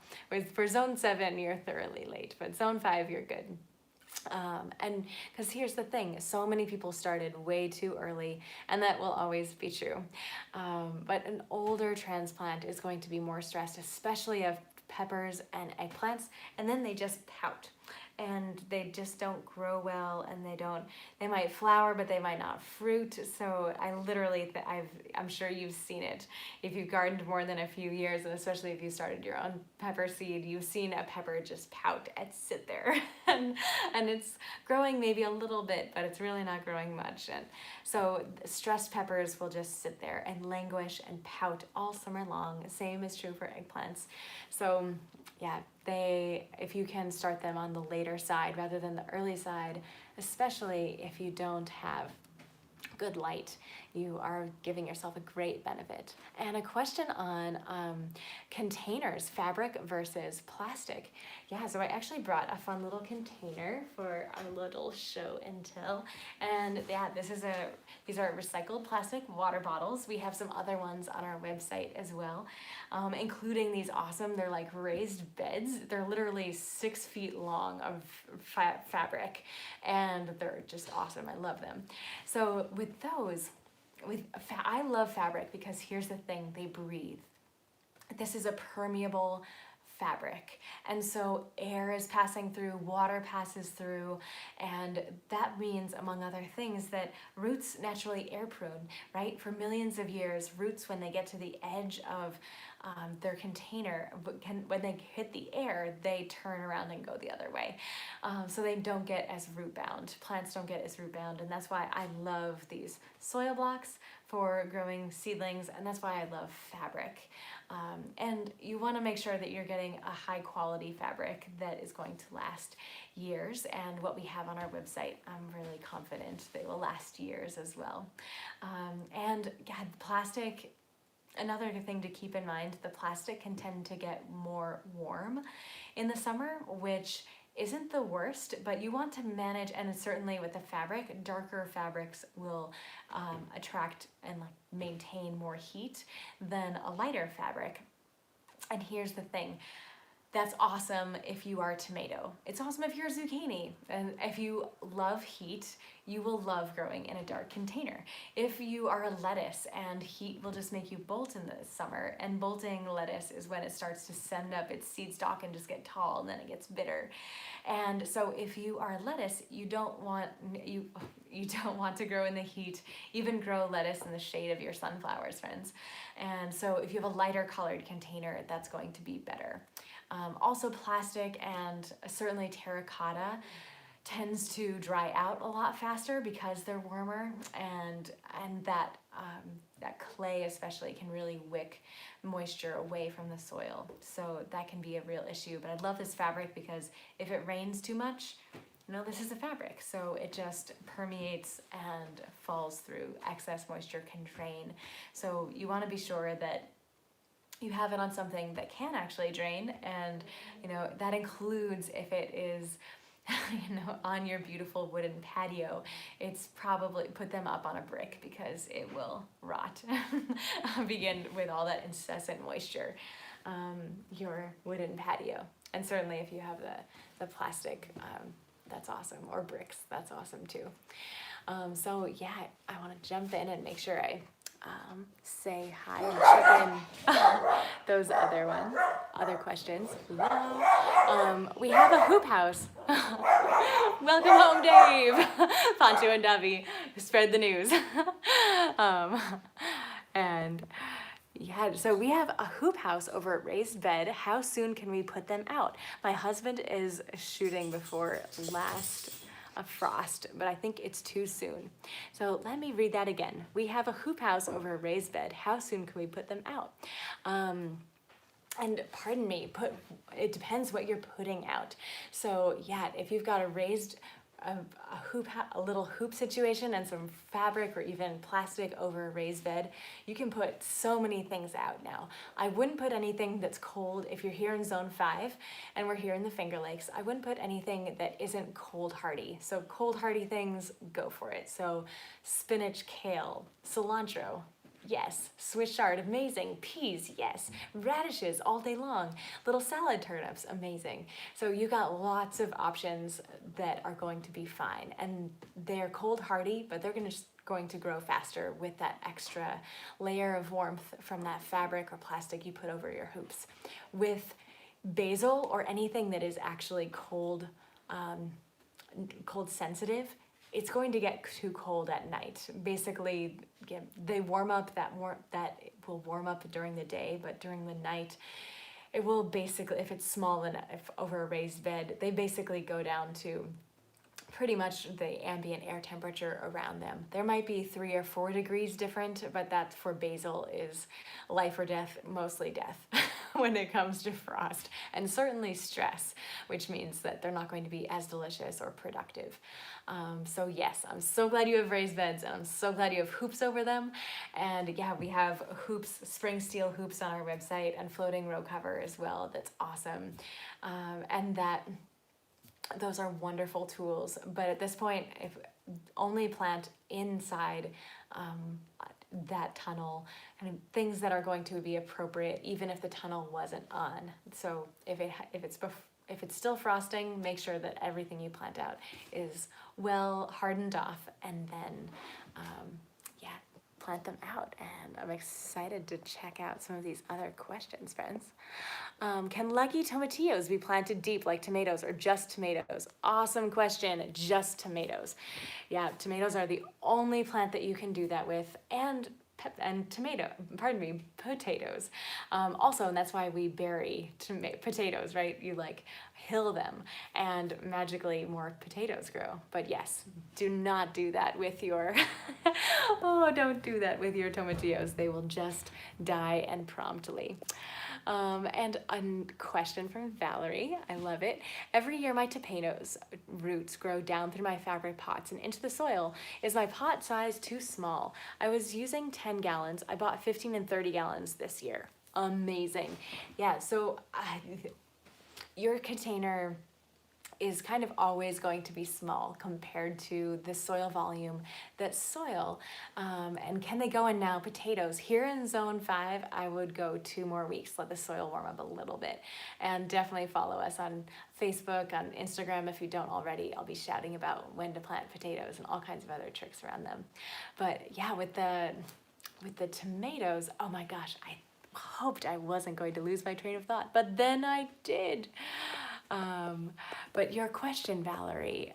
For zone 7, you're thoroughly late, but zone 5, you're good. And because here's the thing, so many people started way too early, and that will always be true. But an older transplant is going to be more stressed, especially of peppers and eggplants, and then they just pout. And they just don't grow well, and they might flower, but they might not fruit. So I literally, I'm sure you've seen it. If you've gardened more than a few years, and especially if you started your own pepper seed, you've seen a pepper just pout and sit there. and it's growing maybe a little bit, but it's really not growing much. And so stressed peppers will just sit there and languish and pout all summer long. Same is true for eggplants. So yeah, if you can start them on the later side rather than the early side, especially if you don't have good light, you are giving yourself a great benefit. And a question on containers, fabric versus plastic. Yeah, so I actually brought a fun little container for our little show and tell. And yeah, these are recycled plastic water bottles. We have some other ones on our website as well, including these awesome, they're like raised beds. They're literally 6 feet long of fabric, and they're just awesome. I love them. So with those, I love fabric because here's the thing, they breathe. This is a permeable fabric, and so air is passing through, water passes through, and that means, among other things, that roots naturally air prone, right? For millions of years, roots, when they get to the edge of their container, when they hit the air, they turn around and go the other way. So they don't get as root bound. Plants don't get as root bound, and that's why I love these soil blocks for growing seedlings, and that's why I love fabric. And you want to make sure that you're getting a high quality fabric that is going to last years, and what we have on our website, I'm really confident they will last years as well. And yeah, plastic, another thing to keep in mind, the plastic can tend to get more warm in the summer, which isn't the worst, but you want to manage, and certainly with the fabric, darker fabrics will attract and maintain more heat than a lighter fabric. And here's the thing, that's awesome if you are a tomato. It's awesome if you're a zucchini. And if you love heat, you will love growing in a dark container. If you are a lettuce, and heat will just make you bolt in the summer, and bolting lettuce is when it starts to send up its seed stalk and just get tall, and then it gets bitter. And so if you are a lettuce, you don't want to grow in the heat. Even grow lettuce in the shade of your sunflowers, friends. And so if you have a lighter colored container, that's going to be better. Also, plastic and certainly terracotta tends to dry out a lot faster because they're warmer, and that clay especially can really wick moisture away from the soil. So that can be a real issue. But I love this fabric because if it rains too much, this is a fabric, so it just permeates and falls through. Excess moisture can drain. So you want to be sure that you have it on something that can actually drain, and that includes if it is on your beautiful wooden patio, it's probably, put them up on a brick because it will rot. Begin with all that incessant moisture. your wooden patio. And certainly if you have the plastic, that's awesome, or bricks, that's awesome too. So yeah, I want to jump in and make sure I say hi and check in those other questions. Hello. We have a hoop house. Welcome home, Dave. Poncho and Dubby, spread the news. um, and yeah, so we have a hoop house over at Raised Bed. How soon can we put them out? My husband is shooting before last a frost, but I think it's too soon. So let me read that again. We have a hoop house over a raised bed. How soon can we put them out? And pardon me, it depends what you're putting out. So yeah, if you've got a raised a little hoop situation and some fabric or even plastic over a raised bed, you can put so many things out now. I wouldn't put anything that's cold. If you're here in zone 5 and we're here in the Finger Lakes, I wouldn't put anything that isn't cold hardy. So cold hardy things, go for it. So spinach, kale, cilantro, yes. Swiss chard, amazing. Peas, yes. Radishes all day long. Little salad turnips, amazing. So you got lots of options that are going to be fine. And they're cold hardy, but they're going to grow faster with that extra layer of warmth from that fabric or plastic you put over your hoops. With basil or anything that is actually cold sensitive, it's going to get too cold at night. Basically, they warm up, that will warm up during the day, but during the night, it will basically, if it's small enough, over a raised bed, they basically go down to pretty much the ambient air temperature around them. There might be 3 or 4 degrees different, but that for basil is life or death, mostly death when it comes to frost, and certainly stress, which means that they're not going to be as delicious or productive. So yes, I'm so glad you have raised beds, and I'm so glad you have hoops over them. And yeah, we have hoops, spring steel hoops on our website, and floating row cover as well. That's awesome. And those are wonderful tools, but at this point, if only plant inside that tunnel, and things that are going to be appropriate, even if the tunnel wasn't on. So if it's still frosting, make sure that everything you plant out is well hardened off, and then plant them out. And I'm excited to check out some of these other questions, friends. Can lucky tomatillos be planted deep like tomatoes, or just tomatoes? Awesome question, just tomatoes. Yeah, tomatoes are the only plant that you can do that with, and potatoes. Also, and that's why we bury potatoes, right? You hill them and magically more potatoes grow. But yes, do not do that with your, don't do that with your tomatillos. They will just die, and promptly. And a question from Valerie, I love it. Every year my tomatoes roots grow down through my fabric pots and into the soil. Is my pot size too small? I was using 10 gallons. I bought 15 and 30 gallons this year. Amazing. Yeah, so your container is kind of always going to be small compared to the soil volume that's soil. And can they go in now? Potatoes. Here in zone 5, I would go 2 more weeks, let the soil warm up a little bit. And definitely follow us on Facebook, on Instagram if you don't already. I'll be shouting about when to plant potatoes and all kinds of other tricks around them. But yeah, with the tomatoes, oh my gosh, I hoped I wasn't going to lose my train of thought, but then I did. But your question, Valerie,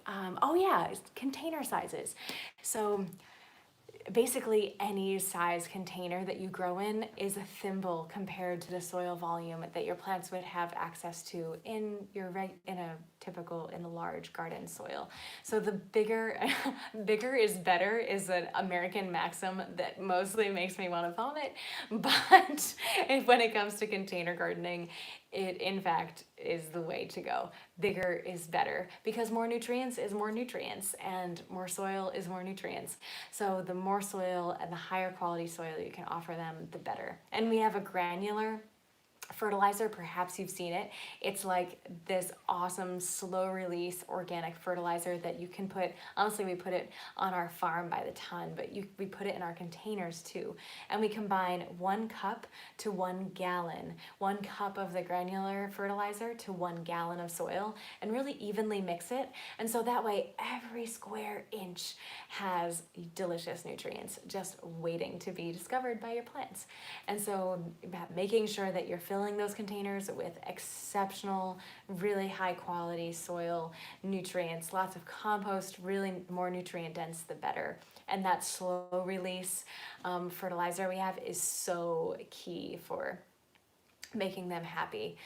container sizes. So basically any size container that you grow in is a thimble compared to the soil volume that your plants would have access to in a large garden soil. So the bigger is better is an American maxim that mostly makes me want to vomit, but when it comes to container gardening, it in fact is the way to go. Bigger is better, because more nutrients is more nutrients, and more soil is more nutrients. So the more soil and the higher quality soil you can offer them, the better. And we have a granular fertilizer. Perhaps you've seen it. It's like this awesome slow release organic fertilizer that you can put, honestly we put it on our farm by the ton, but we put it in our containers too. And we combine 1 cup to 1 gallon, 1 cup of the granular fertilizer to 1 gallon of soil, and really evenly mix it. And so that way every square inch has delicious nutrients just waiting to be discovered by your plants. And so making sure that you're filling those containers with exceptional, really high quality soil, nutrients, lots of compost, really more nutrient dense the better. And that slow release fertilizer we have is so key for making them happy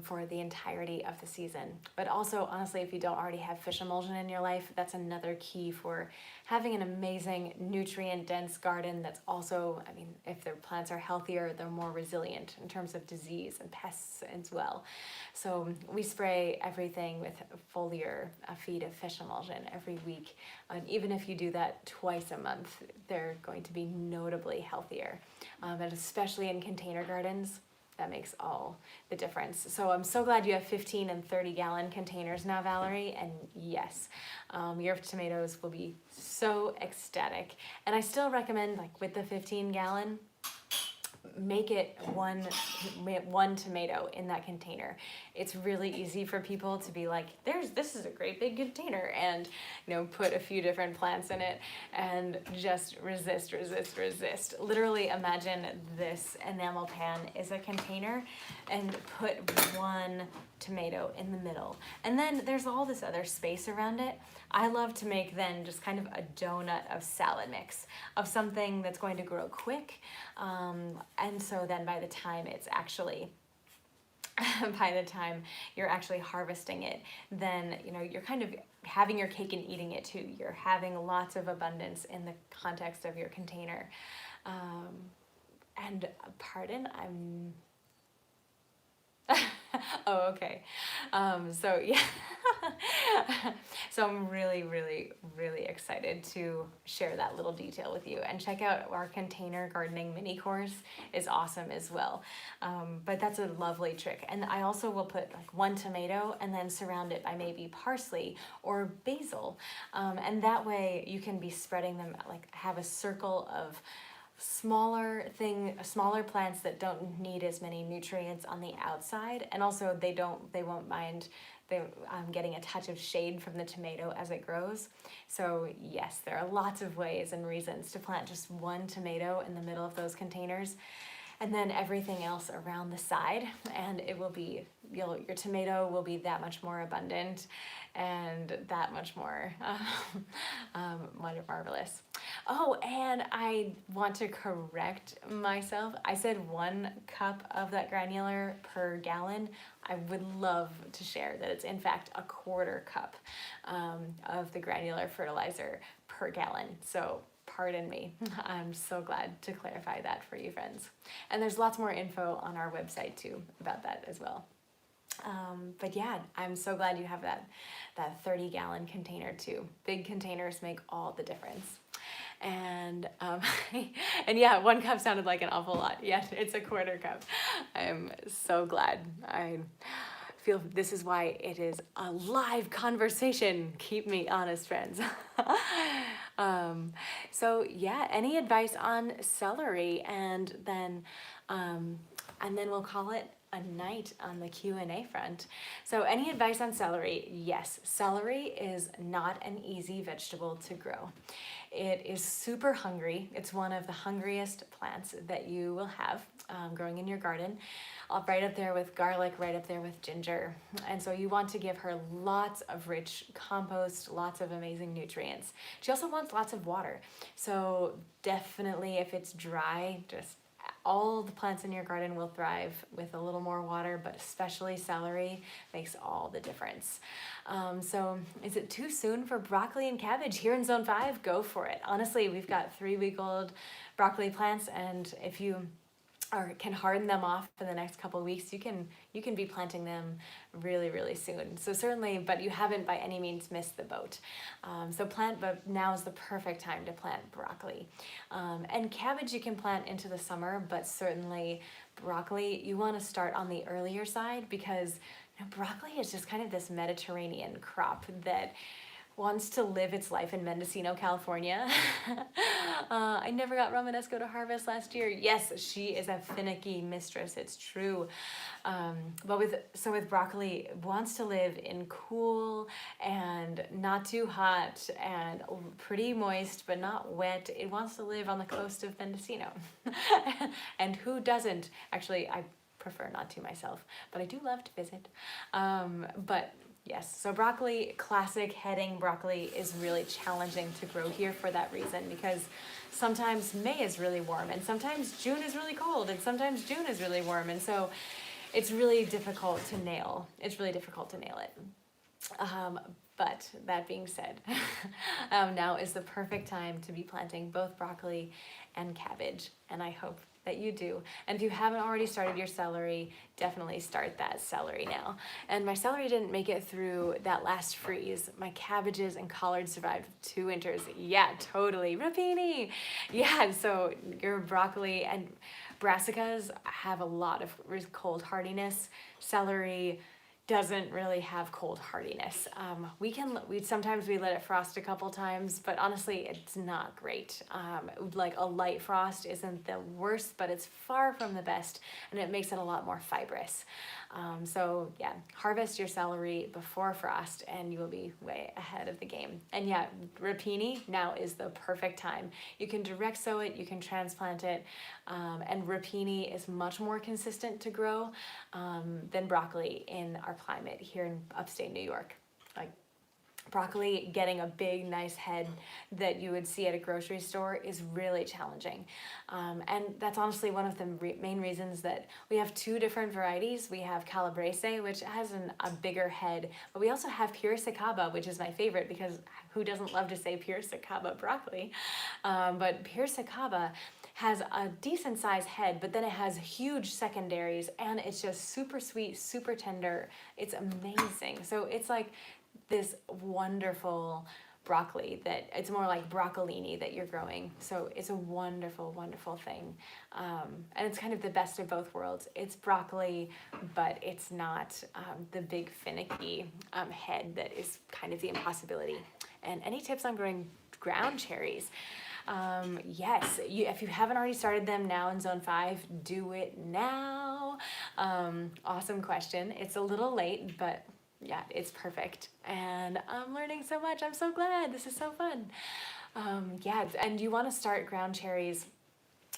for the entirety of the season. But also, honestly, if you don't already have fish emulsion in your life, that's another key for having an amazing nutrient-dense garden that's also, I mean, if their plants are healthier, they're more resilient in terms of disease and pests as well. So we spray everything with foliar, a feed of fish emulsion every week. And even if you do that twice a month, they're going to be notably healthier. And especially in container gardens, that makes all the difference. So I'm so glad you have 15 and 30 gallon containers now, Valerie, and yes, your tomatoes will be so ecstatic. And I still recommend, like with the 15 gallon, make it one tomato in that container. It's really easy for people to be like, this is a great big container, and put a few different plants in it and just resist. Literally imagine this enamel pan is a container and put 1 tomato in the middle. And then there's all this other space around it. I love to make then just kind of a donut of salad mix of something that's going to grow quick. And so then by the time it's actually by the time you're actually harvesting it, then you're kind of having your cake and eating it too. You're having lots of abundance in the context of your container. And pardon, I'm oh, okay. So yeah, so I'm really excited to share that little detail with you, and check out our container gardening mini course is awesome as well. But that's a lovely trick. And I also will put like 1 tomato and then surround it by maybe parsley or basil. And that way you can be spreading them, like have a circle of smaller plants that don't need as many nutrients on the outside, and also they won't mind getting a touch of shade from the tomato as it grows. So yes, there are lots of ways and reasons to plant just 1 tomato in the middle of those containers, and then everything else around the side, and it will be, your tomato will be that much more abundant and that much more marvelous. Oh, and I want to correct myself. I said 1 cup of that granular per gallon. I would love to share that it's in fact a 1/4 cup of the granular fertilizer per gallon. So pardon me. I'm so glad to clarify that for you, friends. And there's lots more info on our website too about that as well. But yeah, I'm so glad you have that 30 gallon container too. Big containers make all the difference. And and yeah, 1 cup sounded like an awful lot. Yeah, it's a 1/4 cup. I'm so glad. I feel this is why it is a live conversation. Keep me honest, friends. So yeah, any advice on celery, and then we'll call it a night on the Q&A front. So any advice on celery? Yes, celery is not an easy vegetable to grow. It is super hungry. It's one of the hungriest plants that you will have growing in your garden. Right up there with garlic, right up there with ginger. And so you want to give her lots of rich compost, lots of amazing nutrients. She also wants lots of water. So definitely if it's dry, just all the plants in your garden will thrive with a little more water, but especially celery makes all the difference. So is it too soon for broccoli and cabbage here in Zone 5? Go for it. Honestly, we've got 3-week-old broccoli plants, and if you or can harden them off in the next couple of weeks, you can be planting them really soon. So certainly, but you haven't by any means missed the boat. But now is the perfect time to plant broccoli. And cabbage you can plant into the summer, but certainly broccoli you want to start on the earlier side, because broccoli is just kind of this Mediterranean crop that wants to live its life in Mendocino, California. I never got Romanesco to harvest last year. Yes, she is a finicky mistress, it's true. But with broccoli, it wants to live in cool and not too hot and pretty moist, but not wet. It wants to live on the coast of Mendocino. And who doesn't? Actually, I prefer not to myself, but I do love to visit. But yes, so broccoli, classic heading broccoli, is really challenging to grow here for that reason, because sometimes May is really warm and sometimes June is really cold and sometimes June is really warm, and so it's really difficult to nail. It's really difficult to nail it. But that being said, now is the perfect time to be planting both broccoli and cabbage, and I hope that you do. And if you haven't already started your celery, definitely start that celery now. And my celery didn't make it through that last freeze. My cabbages and collards survived 2 winters. Yeah, totally. Rapini! Yeah, so your broccoli and brassicas have a lot of cold hardiness. Celery doesn't really have cold hardiness. Sometimes we let it frost a couple times, but honestly, it's not great. Like a light frost isn't the worst, but it's far from the best, and it makes it a lot more fibrous. So yeah, harvest your celery before frost and you will be way ahead of the game. And yeah, rapini, now is the perfect time. You can direct sow it, you can transplant it, and rapini is much more consistent to grow than broccoli in our climate here in upstate New York. Like broccoli getting a big nice head that you would see at a grocery store is really challenging, and that's honestly one of the main reasons that we have 2 different varieties. We have Calabrese, which has a bigger head, but we also have Piracicaba, which is my favorite, because who doesn't love to say Piracicaba broccoli? But Piracicaba has a decent sized head, but then it has huge secondaries, and it's just super sweet, super tender. It's amazing. So it's like this wonderful broccoli that it's more like broccolini that you're growing. So it's a wonderful thing, and it's kind of the best of both worlds. It's broccoli, but it's not the big finicky head that is kind of the impossibility. And any tips on growing ground cherries? Yes, if you haven't already started them now in zone 5, do it now. Awesome question. It's a little late, but yeah, it's perfect. And I'm learning so much. I'm so glad. This is so fun. Yeah, and you want to start ground cherries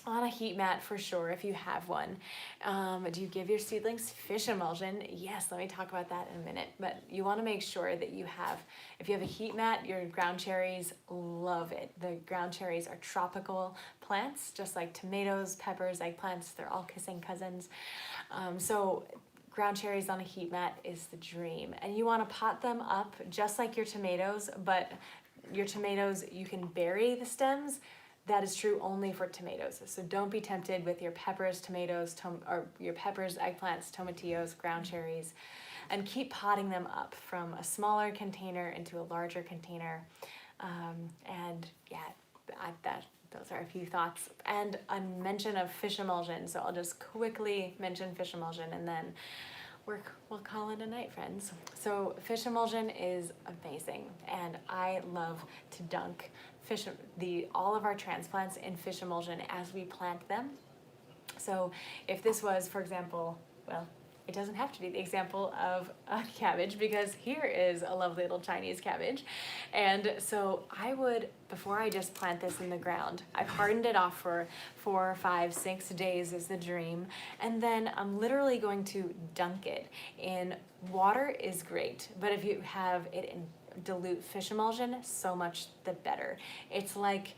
on a heat mat for sure if you have one. Do you give your seedlings fish emulsion? Yes, let me talk about that in a minute. But you want to make sure that if you have a heat mat, your ground cherries love it. The ground cherries are tropical plants, just like tomatoes, peppers, eggplants. They're all kissing cousins. So ground cherries on a heat mat is the dream. And you want to pot them up just like your tomatoes, but your tomatoes, you can bury the stems. That is true only for tomatoes. So don't be tempted with your peppers, tomatoes, or your peppers, eggplants, tomatillos, ground cherries, and keep potting them up from a smaller container into a larger container. And yeah, those are a few thoughts. And a mention of fish emulsion. So I'll just quickly mention fish emulsion and then we'll call it a night, friends. So fish emulsion is amazing, and I love to dunk all of our transplants in fish emulsion as we plant them. So if this was, for example, well, it doesn't have to be the example of a cabbage, because here is a lovely little Chinese cabbage. And so I would, before I just plant this in the ground, I've hardened it off for 4, 5, 6 days is the dream. And then I'm literally going to dunk it in water is great, but if you have it in dilute fish emulsion, so much the better. It's like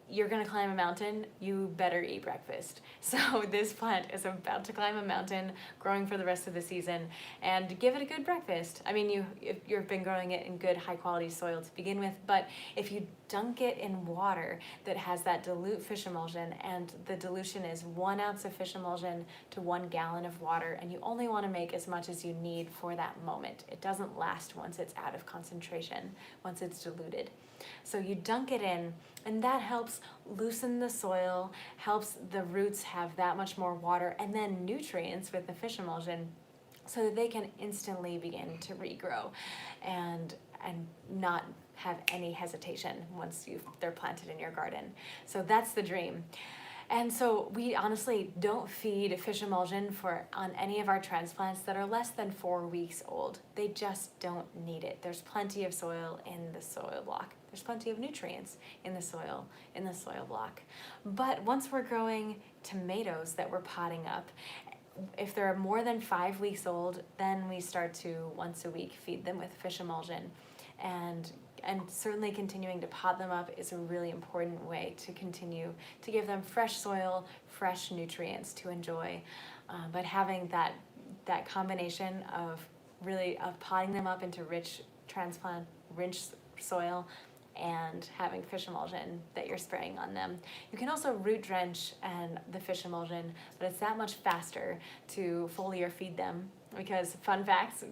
you're gonna climb a mountain, you better eat breakfast. So this plant is about to climb a mountain, growing for the rest of the season, and give it a good breakfast. I mean, you've been growing it in good high quality soil to begin with, but if you dunk it in water that has that dilute fish emulsion, and the dilution is 1 ounce of fish emulsion to 1 gallon of water, and you only want to make as much as you need for that moment. It doesn't last once it's out of concentration, once it's diluted. So you dunk it in, and that helps loosen the soil, helps the roots have that much more water and then nutrients with the fish emulsion, so that they can instantly begin to regrow and not have any hesitation once they're planted in your garden. So that's the dream. And so we honestly don't feed fish emulsion on any of our transplants that are less than 4 weeks old. They just don't need it. There's plenty of soil in the soil block. There's plenty of nutrients in the soil block. But once we're growing tomatoes that we're potting up, if they're more than 5 weeks old, then we start to once a week feed them with fish emulsion. And certainly continuing to pot them up is a really important way to continue to give them fresh soil, fresh nutrients to enjoy. But having that combination of potting them up into rich soil and having fish emulsion that you're spraying on them. You can also root drench and the fish emulsion, but it's that much faster to foliar feed them, because fun facts,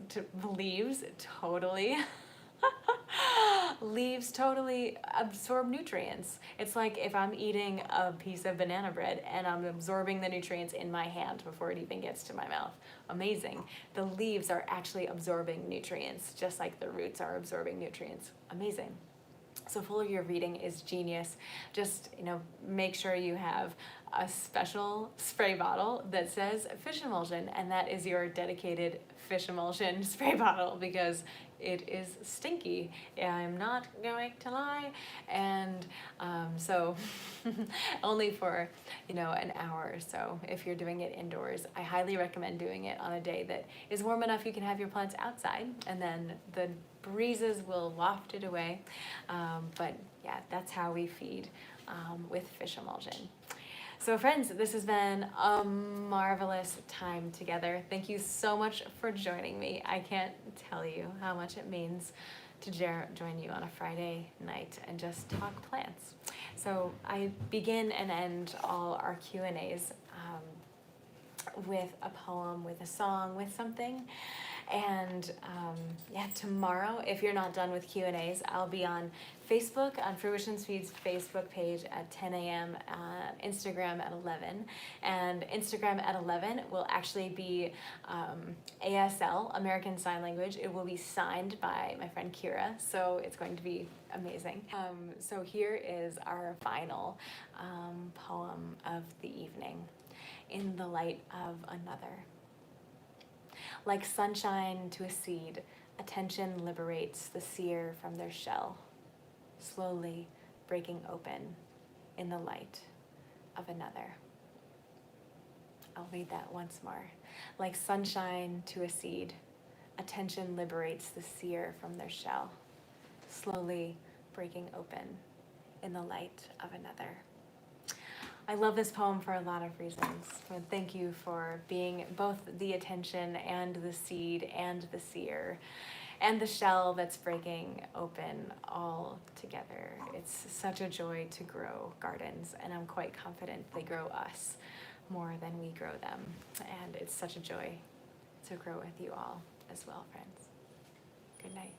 leaves totally absorb nutrients. It's like if I'm eating a piece of banana bread and I'm absorbing the nutrients in my hand before it even gets to my mouth. Amazing. The leaves are actually absorbing nutrients, just like the roots are absorbing nutrients. Amazing. So foliar feeding is genius. Just, make sure you have a special spray bottle that says fish emulsion, and that is your dedicated fish emulsion spray bottle, because it is stinky. I'm not going to lie. And so only for, an hour or so. If you're doing it indoors, I highly recommend doing it on a day that is warm enough you can have your plants outside, and then the breezes will waft it away. But yeah, that's how we feed with fish emulsion. So friends, this has been a marvelous time together. Thank you so much for joining me. I can't tell you how much it means to join you on a Friday night and just talk plants. So I begin and end all our Q&As with a poem, with a song, with something. And tomorrow, if you're not done with Q&As, I'll be on Facebook, on Fruition Feed's Facebook page at 10 a.m., Instagram at 11. And Instagram at 11 will actually be ASL, American Sign Language. It will be signed by my friend Kira, so it's going to be amazing. So here is our final poem of the evening, In the Light of Another. Like sunshine to a seed, attention liberates the seer from their shell, slowly breaking open in the light of another. I'll read that once more. Like sunshine to a seed, attention liberates the seer from their shell, slowly breaking open in the light of another. I love this poem for a lot of reasons. So thank you for being both the attention and the seed and the seer and the shell that's breaking open all together. It's such a joy to grow gardens, and I'm quite confident they grow us more than we grow them. And it's such a joy to grow with you all as well, friends. Good night.